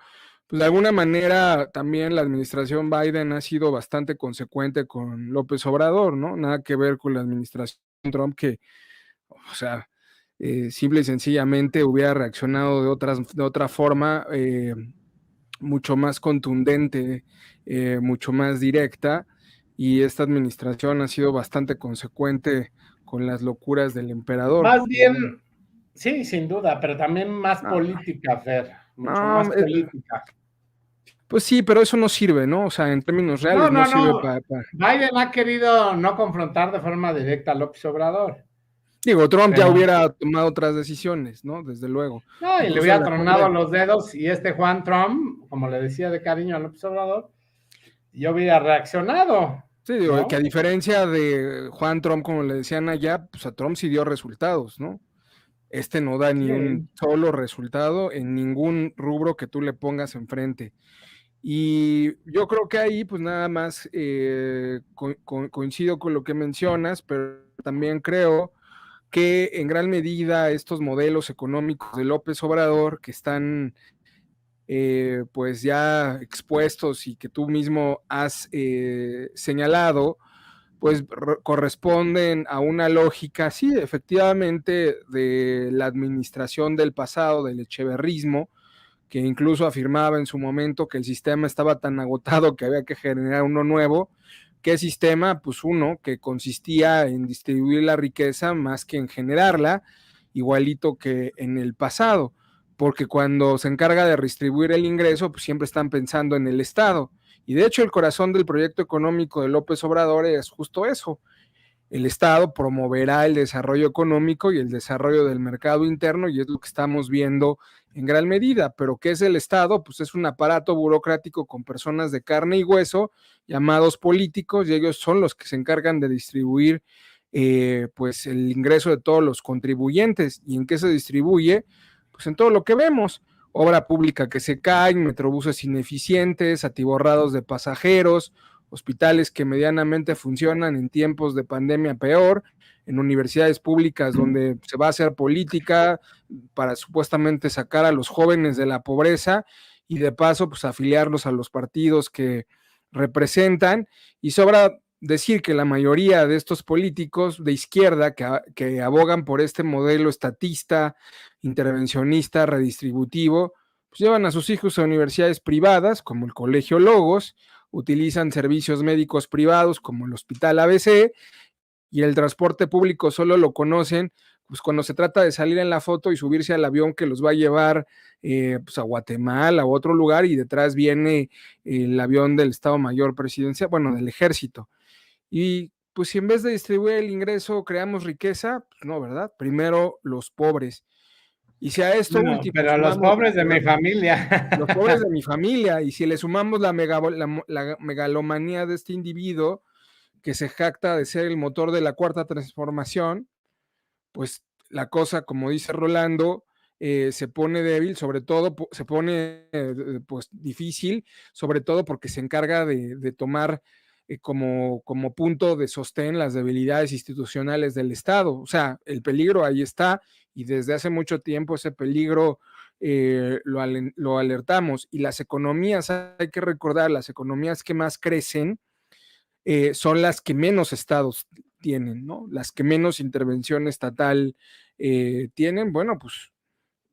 S1: pues de alguna manera también la administración Biden ha sido bastante consecuente con López Obrador, ¿no? Nada que ver con la administración Trump que, o sea, simple y sencillamente hubiera reaccionado de otra forma. Mucho más contundente, mucho más directa, y esta administración ha sido bastante consecuente con las locuras del emperador.
S2: Más bien, sí, sin duda, pero también más política, Fer, mucho más política.
S1: Pues sí, pero eso no sirve, ¿no? O sea, en términos reales no sirve para...
S2: Biden ha querido no confrontar de forma directa a López Obrador.
S1: Digo, Trump ya hubiera tomado otras decisiones, ¿no? Desde luego.
S2: No, y le hubiera tronado los dedos, y Juan Trump, como le decía de cariño a López Obrador, yo hubiera reaccionado.
S1: Sí, digo, ¿no? Que a diferencia de Juan Trump, como le decían allá, pues a Trump sí dio resultados, ¿no? Este no da ni un solo resultado en ningún rubro que tú le pongas enfrente. Y yo creo que ahí, pues nada más coincido con lo que mencionas, pero también creo que en gran medida estos modelos económicos de López Obrador que están pues ya expuestos y que tú mismo has señalado, pues corresponden a una lógica, sí, efectivamente, de la administración del pasado, del echeverrismo, que incluso afirmaba en su momento que el sistema estaba tan agotado que había que generar uno nuevo. ¿Qué sistema? Pues uno que consistía en distribuir la riqueza más que en generarla, igualito que en el pasado, porque cuando se encarga de redistribuir el ingreso, pues siempre están pensando en el Estado. Y de hecho el corazón del proyecto económico de López Obrador es justo eso. El Estado promoverá el desarrollo económico y el desarrollo del mercado interno, y es lo que estamos viendo en gran medida. Pero ¿qué es el Estado? Pues es un aparato burocrático con personas de carne y hueso, llamados políticos, y ellos son los que se encargan de distribuir pues el ingreso de todos los contribuyentes. ¿Y en qué se distribuye? Pues en todo lo que vemos. Obra pública que se cae, metrobuses ineficientes, atiborrados de pasajeros, hospitales que medianamente funcionan en tiempos de pandemia peor, en universidades públicas donde se va a hacer política para supuestamente sacar a los jóvenes de la pobreza y de paso pues afiliarlos a los partidos que representan. Y sobra decir que la mayoría de estos políticos de izquierda que abogan por este modelo estatista, intervencionista, redistributivo, pues llevan a sus hijos a universidades privadas como el Colegio Logos, utilizan servicios médicos privados como el Hospital ABC, y el transporte público solo lo conocen pues cuando se trata de salir en la foto y subirse al avión que los va a llevar pues a Guatemala o a otro lugar, y detrás viene el avión del Estado Mayor Presidencial, bueno, del Ejército. Y pues si en vez de distribuir el ingreso creamos riqueza, pues no, ¿verdad? Primero los pobres. Y si a esto último...
S2: Pero los pobres de mi familia.
S1: Los pobres de mi familia, y si le sumamos la megalomanía de este individuo que se jacta de ser el motor de la cuarta transformación, pues la cosa, como dice Rolando, se pone débil, sobre todo se pone pues difícil, sobre todo porque se encarga de tomar como punto de sostén las debilidades institucionales del Estado. O sea, el peligro ahí está, y desde hace mucho tiempo ese peligro lo alertamos. Y las economías, hay que recordar, las economías que más crecen son las que menos estados tienen, ¿no? Las que menos intervención estatal tienen. Bueno, pues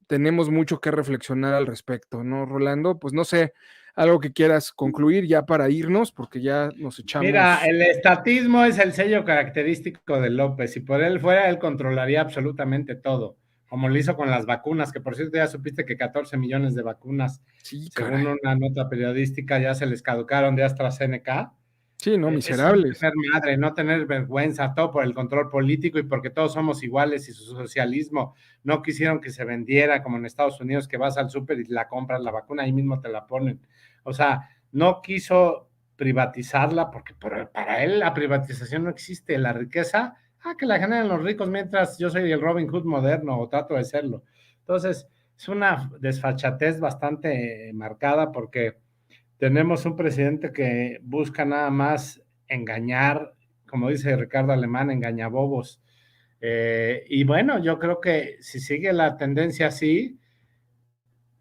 S1: tenemos mucho que reflexionar al respecto, ¿no, Rolando? Pues no sé, algo que quieras concluir ya para irnos, porque ya nos echamos...
S2: Mira, el estatismo es el sello característico de López. Si por él fuera, él controlaría absolutamente todo, como lo hizo con las vacunas, que por cierto ya supiste que 14 millones de vacunas,
S1: sí,
S2: según una nota periodística, ya se les caducaron de AstraZeneca.
S1: Sí, no,
S2: Es
S1: miserables.
S2: ser madre, no tener vergüenza, todo por el control político y porque todos somos iguales y su socialismo no quisieron que se vendiera como en Estados Unidos, que vas al súper y la compras la vacuna, ahí mismo te la ponen. O sea, no quiso privatizarla porque para él la privatización no existe, la riqueza, que la generan los ricos mientras yo soy el Robin Hood moderno o trato de serlo. Entonces, es una desfachatez bastante marcada porque tenemos un presidente que busca nada más engañar, como dice Ricardo Alemán, engañabobos. Y bueno, yo creo que si sigue la tendencia así,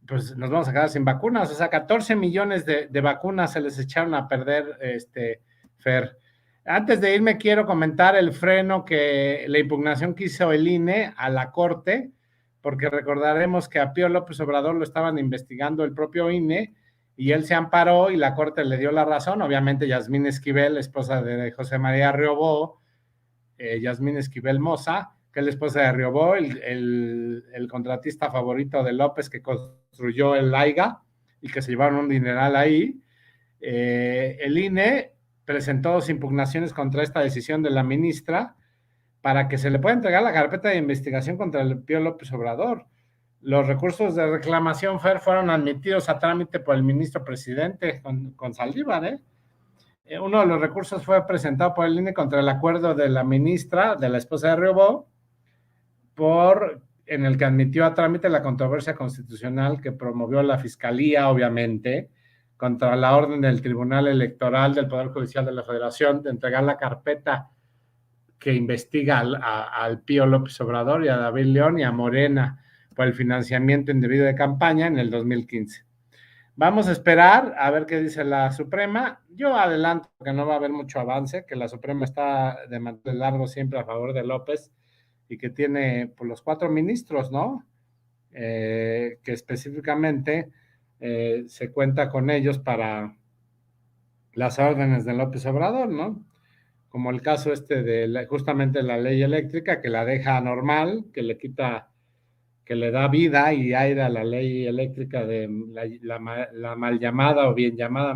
S2: pues nos vamos a quedar sin vacunas. O sea, 14 millones de vacunas se les echaron a perder, Fer. Antes de irme, quiero comentar el freno la impugnación que hizo el INE a la Corte, porque recordaremos que a Pío López Obrador lo estaban investigando el propio INE y él se amparó y la Corte le dio la razón. Obviamente, Yasmín Esquivel, esposa de José María Riobó, Yasmín Esquivel Moza, que es la esposa de Riobó, el contratista favorito de López que construyó el AIGA y que se llevaron un dineral ahí. El INE presentó 2 impugnaciones contra esta decisión de la ministra para que se le pueda entregar la carpeta de investigación contra el Pío López Obrador. Los recursos de reclamación, Fer, fueron admitidos a trámite por el ministro presidente con Saldívar, Uno de los recursos fue presentado por el INE contra el acuerdo de la ministra, de la esposa de Riobó, en el que admitió a trámite la controversia constitucional que promovió la Fiscalía, obviamente, contra la orden del Tribunal Electoral del Poder Judicial de la Federación de entregar la carpeta que investiga al Pío López Obrador y a David León y a Morena por el financiamiento indebido de campaña en el 2015. Vamos a esperar a ver qué dice la Suprema. Yo adelanto que no va a haber mucho avance, que la Suprema está de mantener largo siempre a favor de López y que tiene pues, los 4 ministros, ¿no? Que específicamente se cuenta con ellos para las órdenes de López Obrador, ¿no? Como el caso justamente la ley eléctrica, que la deja normal, que le da vida y aire a la ley eléctrica de la mal llamada o bien llamada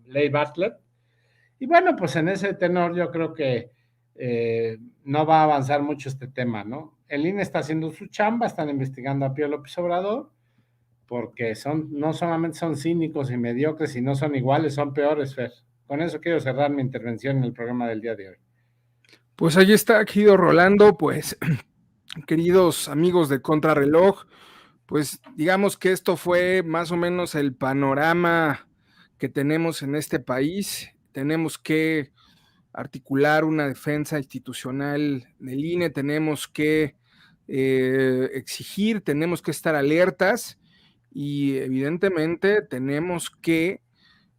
S2: ley Bartlett. Y bueno, pues en ese tenor yo creo que no va a avanzar mucho este tema, ¿no? El INE está haciendo su chamba, están investigando a Pío López Obrador, porque no solamente son cínicos y mediocres y no son iguales, son peores, Fer. Con eso quiero cerrar mi intervención en el programa del día de hoy.
S1: Pues ahí está, querido Rolando, pues queridos amigos de Contrarreloj, pues digamos que esto fue más o menos el panorama que tenemos en este país. Tenemos que articular una defensa institucional del INE, tenemos que exigir, tenemos que estar alertas y evidentemente tenemos que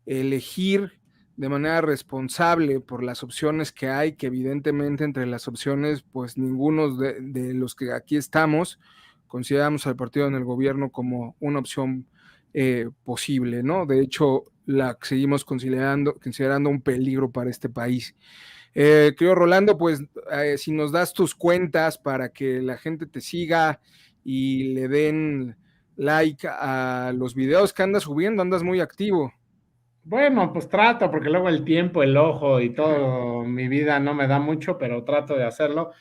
S1: elegir de manera responsable por las opciones que hay, que evidentemente entre las opciones, pues ninguno de los que aquí estamos consideramos al partido en el gobierno como una opción posible, ¿no? De hecho, la seguimos considerando un peligro para este país. Querido Rolando, pues si nos das tus cuentas para que la gente te siga y le den like a los videos que andas subiendo, andas muy activo.
S2: Bueno, pues trato, porque luego el tiempo, el ojo y todo mi vida no me da mucho, pero trato de hacerlo.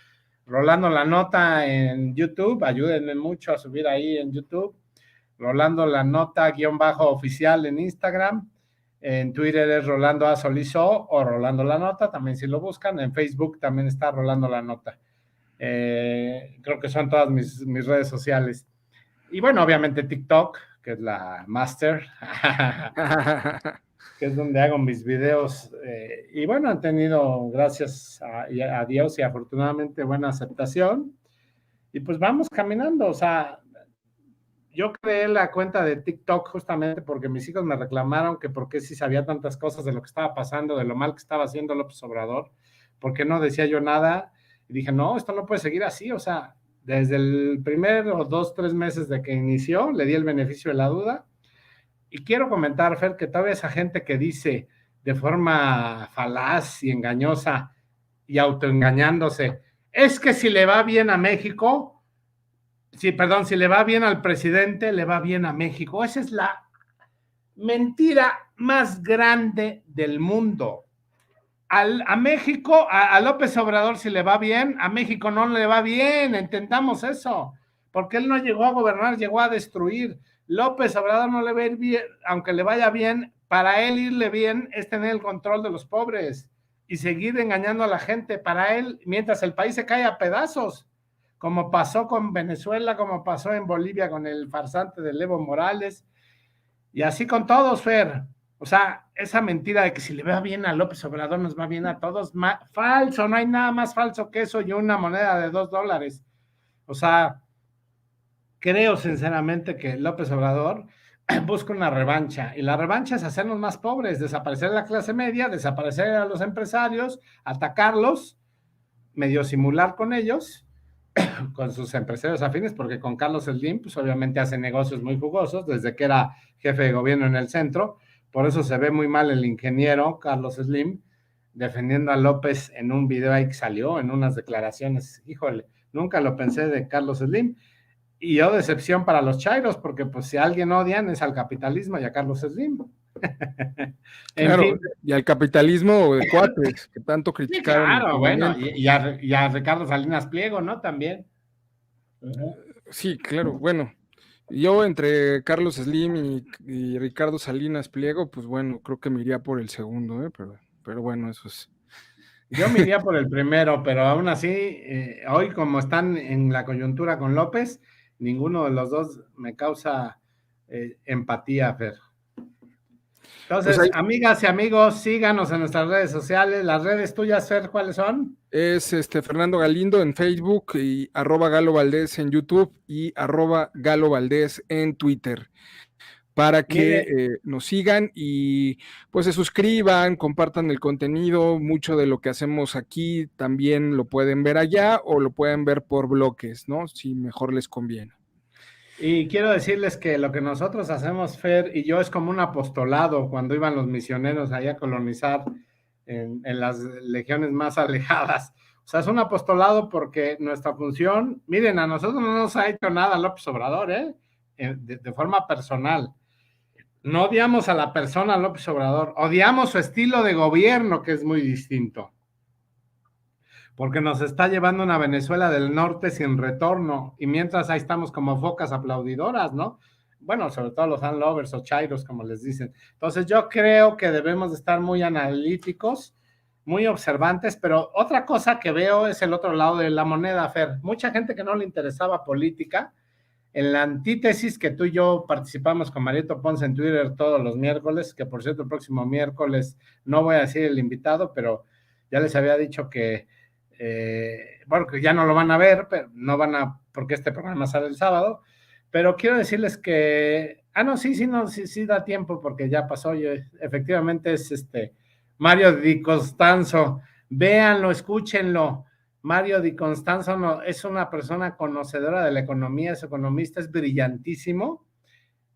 S2: Rolando la Nota en YouTube, ayúdenme mucho a subir ahí en YouTube. Rolando la Nota _oficial en Instagram. En Twitter es Rolando A. Solizó o Rolando la Nota, también si lo buscan. En Facebook también está Rolando la Nota. Creo que son todas mis redes sociales. Y bueno, obviamente TikTok, que es la master, que es donde hago mis videos. Y bueno, han tenido, gracias a Dios y afortunadamente, buena aceptación. Y pues vamos caminando, o sea, yo creé la cuenta de TikTok justamente porque mis hijos me reclamaron que por qué si sabía tantas cosas de lo que estaba pasando, de lo mal que estaba haciendo López Obrador, por qué no decía yo nada. Y dije, no, esto no puede seguir así, o sea, desde el primer 2, 3 meses de que inició, le di el beneficio de la duda. Y quiero comentar, Fer, que todavía esa gente que dice de forma falaz y engañosa y autoengañándose, es que si le va bien a México, si le va bien al presidente, le va bien a México. Esa es la mentira más grande del mundo. A México, a López Obrador si le va bien, a México no le va bien, entendamos eso, porque él no llegó a gobernar, llegó a destruir. López Obrador no le va a ir bien, aunque le vaya bien, para él irle bien es tener el control de los pobres y seguir engañando a la gente para él, mientras el país se cae a pedazos, como pasó con Venezuela, como pasó en Bolivia con el farsante de Evo Morales, y así con todos, Fer. O sea, esa mentira de que si le va bien a López Obrador nos va bien a todos, falso, no hay nada más falso que eso y una moneda de $2. O sea, creo sinceramente que López Obrador busca una revancha y la revancha es hacernos más pobres, desaparecer a la clase media, desaparecer a los empresarios, atacarlos, medio simular con ellos, con sus empresarios afines, porque con Carlos Slim, pues obviamente hace negocios muy jugosos desde que era jefe de gobierno en el centro. Por eso se ve muy mal el ingeniero Carlos Slim defendiendo a López en un video ahí que salió, en unas declaraciones. Híjole, nunca lo pensé de Carlos Slim. Y yo decepción para los chairos, porque pues si a alguien odian es al capitalismo y a Carlos Slim.
S1: Claro, fin. Y al capitalismo de cuates, que tanto criticaron.
S2: Sí, claro, bueno, y a Ricardo Salinas Pliego, ¿no? También.
S1: Sí, claro, bueno. Yo entre Carlos Slim y Ricardo Salinas Pliego, pues bueno, creo que me iría por el segundo, pero bueno, eso es.
S2: Yo me iría por el primero, pero aún así, hoy como están en la coyuntura con López, ninguno de los dos me causa empatía, Fer. Entonces, pues amigas y amigos, síganos en nuestras redes sociales. Las redes tuyas, Fer, ¿cuáles son?
S1: Es Fernando Galindo en Facebook y @Galo Valdés en YouTube y @Galo Valdés en Twitter. Para que nos sigan y pues se suscriban, compartan el contenido. Mucho de lo que hacemos aquí también lo pueden ver allá o lo pueden ver por bloques, ¿no? Si mejor les conviene.
S2: Y quiero decirles que lo que nosotros hacemos, Fer y yo, es como un apostolado cuando iban los misioneros allá a colonizar en las legiones más alejadas. O sea, es un apostolado porque nuestra función, miren, a nosotros no nos ha hecho nada López Obrador, de forma personal. No odiamos a la persona López Obrador, odiamos su estilo de gobierno, que es muy distinto. Porque nos está llevando una Venezuela del norte sin retorno, y mientras ahí estamos como focas aplaudidoras, ¿no? Bueno, sobre todo los unlovers o chairos, como les dicen. Entonces yo creo que debemos de estar muy analíticos, muy observantes, pero otra cosa que veo es el otro lado de la moneda, Fer. Mucha gente que no le interesaba política, en la antítesis que tú y yo participamos con Marito Ponce en Twitter todos los miércoles, que por cierto el próximo miércoles no voy a decir el invitado, pero ya les había dicho que bueno, que ya no lo van a ver, pero no van a, porque este programa sale el sábado, pero quiero decirles que, sí da tiempo porque ya pasó, efectivamente es Mario Di Costanzo, véanlo, escúchenlo. Mario Di Costanzo no, es una persona conocedora de la economía, es economista, es brillantísimo,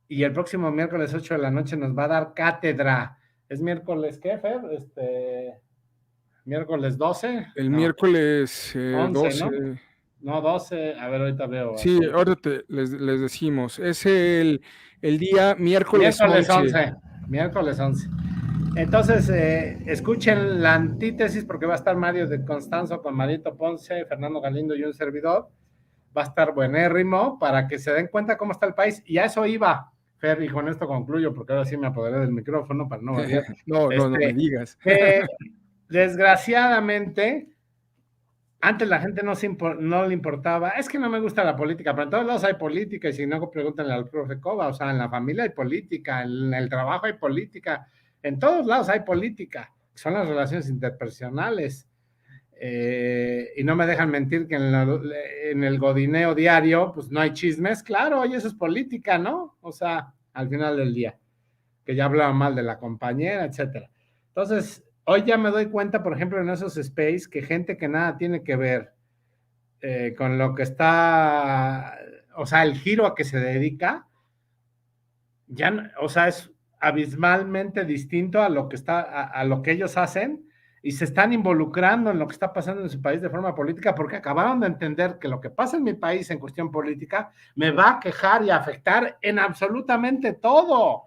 S2: y el próximo miércoles 8 de la noche nos va a dar cátedra. ¿Es miércoles qué, Fer? Miércoles 12.
S1: El miércoles 11,
S2: 12. No, 12. A ver, ahorita veo.
S1: Sí, ahorita les decimos. Es el día miércoles 11.
S2: Miércoles 11. Entonces, escuchen la antítesis porque va a estar Mario de Constanzo con Marito Ponce, Fernando Galindo y un servidor. Va a estar buenérrimo para que se den cuenta cómo está el país. Y a eso iba, Fer, y con esto concluyo porque ahora sí me apoderé del micrófono para no variar.
S1: No me digas.
S2: Desgraciadamente, antes la gente no le importaba, es que no me gusta la política, pero en todos lados hay política, y si no, pregúntenle al profe Cova, o sea, en la familia hay política, en el trabajo hay política, en todos lados hay política, son las relaciones interpersonales, y no me dejan mentir que en el godineo diario, pues no hay chismes, claro, y eso es política, ¿no? O sea, al final del día, que ya hablaba mal de la compañera, etcétera. Entonces, hoy ya me doy cuenta, por ejemplo, en esos space, que gente que nada tiene que ver con lo que está, o sea, el giro a que se dedica, ya, o sea, es abismalmente distinto a lo que a lo que ellos hacen, y se están involucrando en lo que está pasando en su país de forma política, porque acabaron de entender que lo que pasa en mi país en cuestión política me va a quejar y a afectar en absolutamente todo.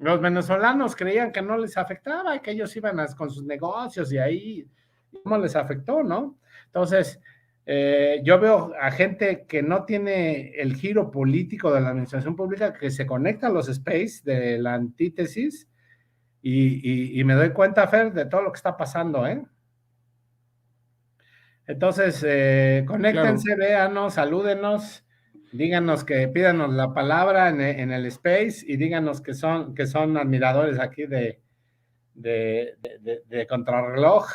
S2: Los venezolanos creían que no les afectaba, que ellos iban con sus negocios y ahí, ¿cómo les afectó, no? Entonces, yo veo a gente que no tiene el giro político de la administración pública que se conecta a los space de la antítesis y me doy cuenta, Fer, de todo lo que está pasando, ¿eh? Entonces, conéctense,
S1: Claro.
S2: véanos, salúdenos, díganos pídanos la palabra en el space y díganos que son admiradores aquí de Contrarreloj,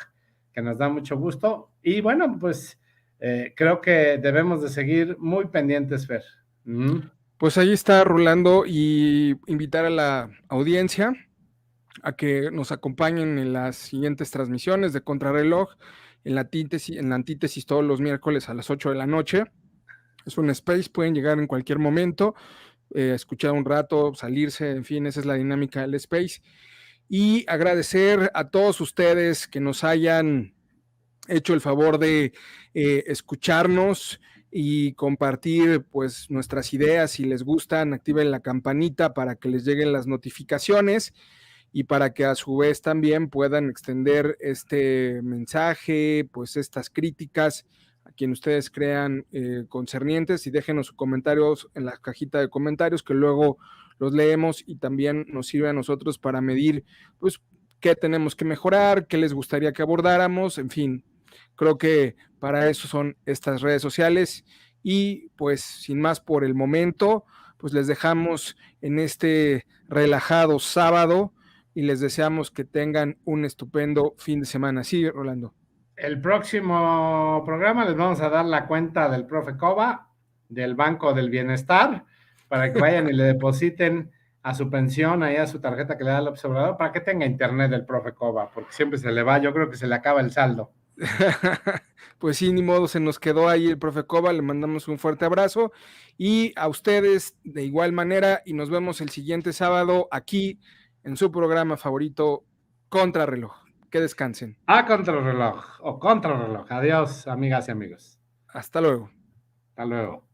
S2: que nos da mucho gusto. Y bueno, pues creo que debemos de seguir muy pendientes, Fer.
S1: Pues ahí está Rolando, y invitar a la audiencia a que nos acompañen en las siguientes transmisiones de Contrarreloj, en la antítesis todos los miércoles a las 8 de la noche. Es un space, pueden llegar en cualquier momento, escuchar un rato, salirse, en fin, esa es la dinámica del space. Y agradecer a todos ustedes que nos hayan hecho el favor de escucharnos y compartir pues nuestras ideas. Si les gustan, activen la campanita para que les lleguen las notificaciones y para que a su vez también puedan extender este mensaje, pues estas críticas a quien ustedes crean concernientes, y déjenos sus comentarios en la cajita de comentarios que luego los leemos y también nos sirve a nosotros para medir pues qué tenemos que mejorar, qué les gustaría que abordáramos, en fin. Creo que para eso son estas redes sociales y pues sin más por el momento, pues les dejamos en este relajado sábado y les deseamos que tengan un estupendo fin de semana. Sí, Rolando.
S2: El próximo programa les vamos a dar la cuenta del profe Cova, del Banco del Bienestar, para que vayan y le depositen a su pensión, ahí a su tarjeta que le da el observador, para que tenga internet del profe Cova, porque siempre se le va, yo creo que se le acaba el saldo.
S1: Pues sí, ni modo, se nos quedó ahí el profe Cova, le mandamos un fuerte abrazo y a ustedes de igual manera, y nos vemos el siguiente sábado aquí en su programa favorito, Contrarreloj. Que descansen.
S2: A Contrarreloj o Contrarreloj. Adiós, amigas y amigos.
S1: Hasta luego.
S2: Hasta luego.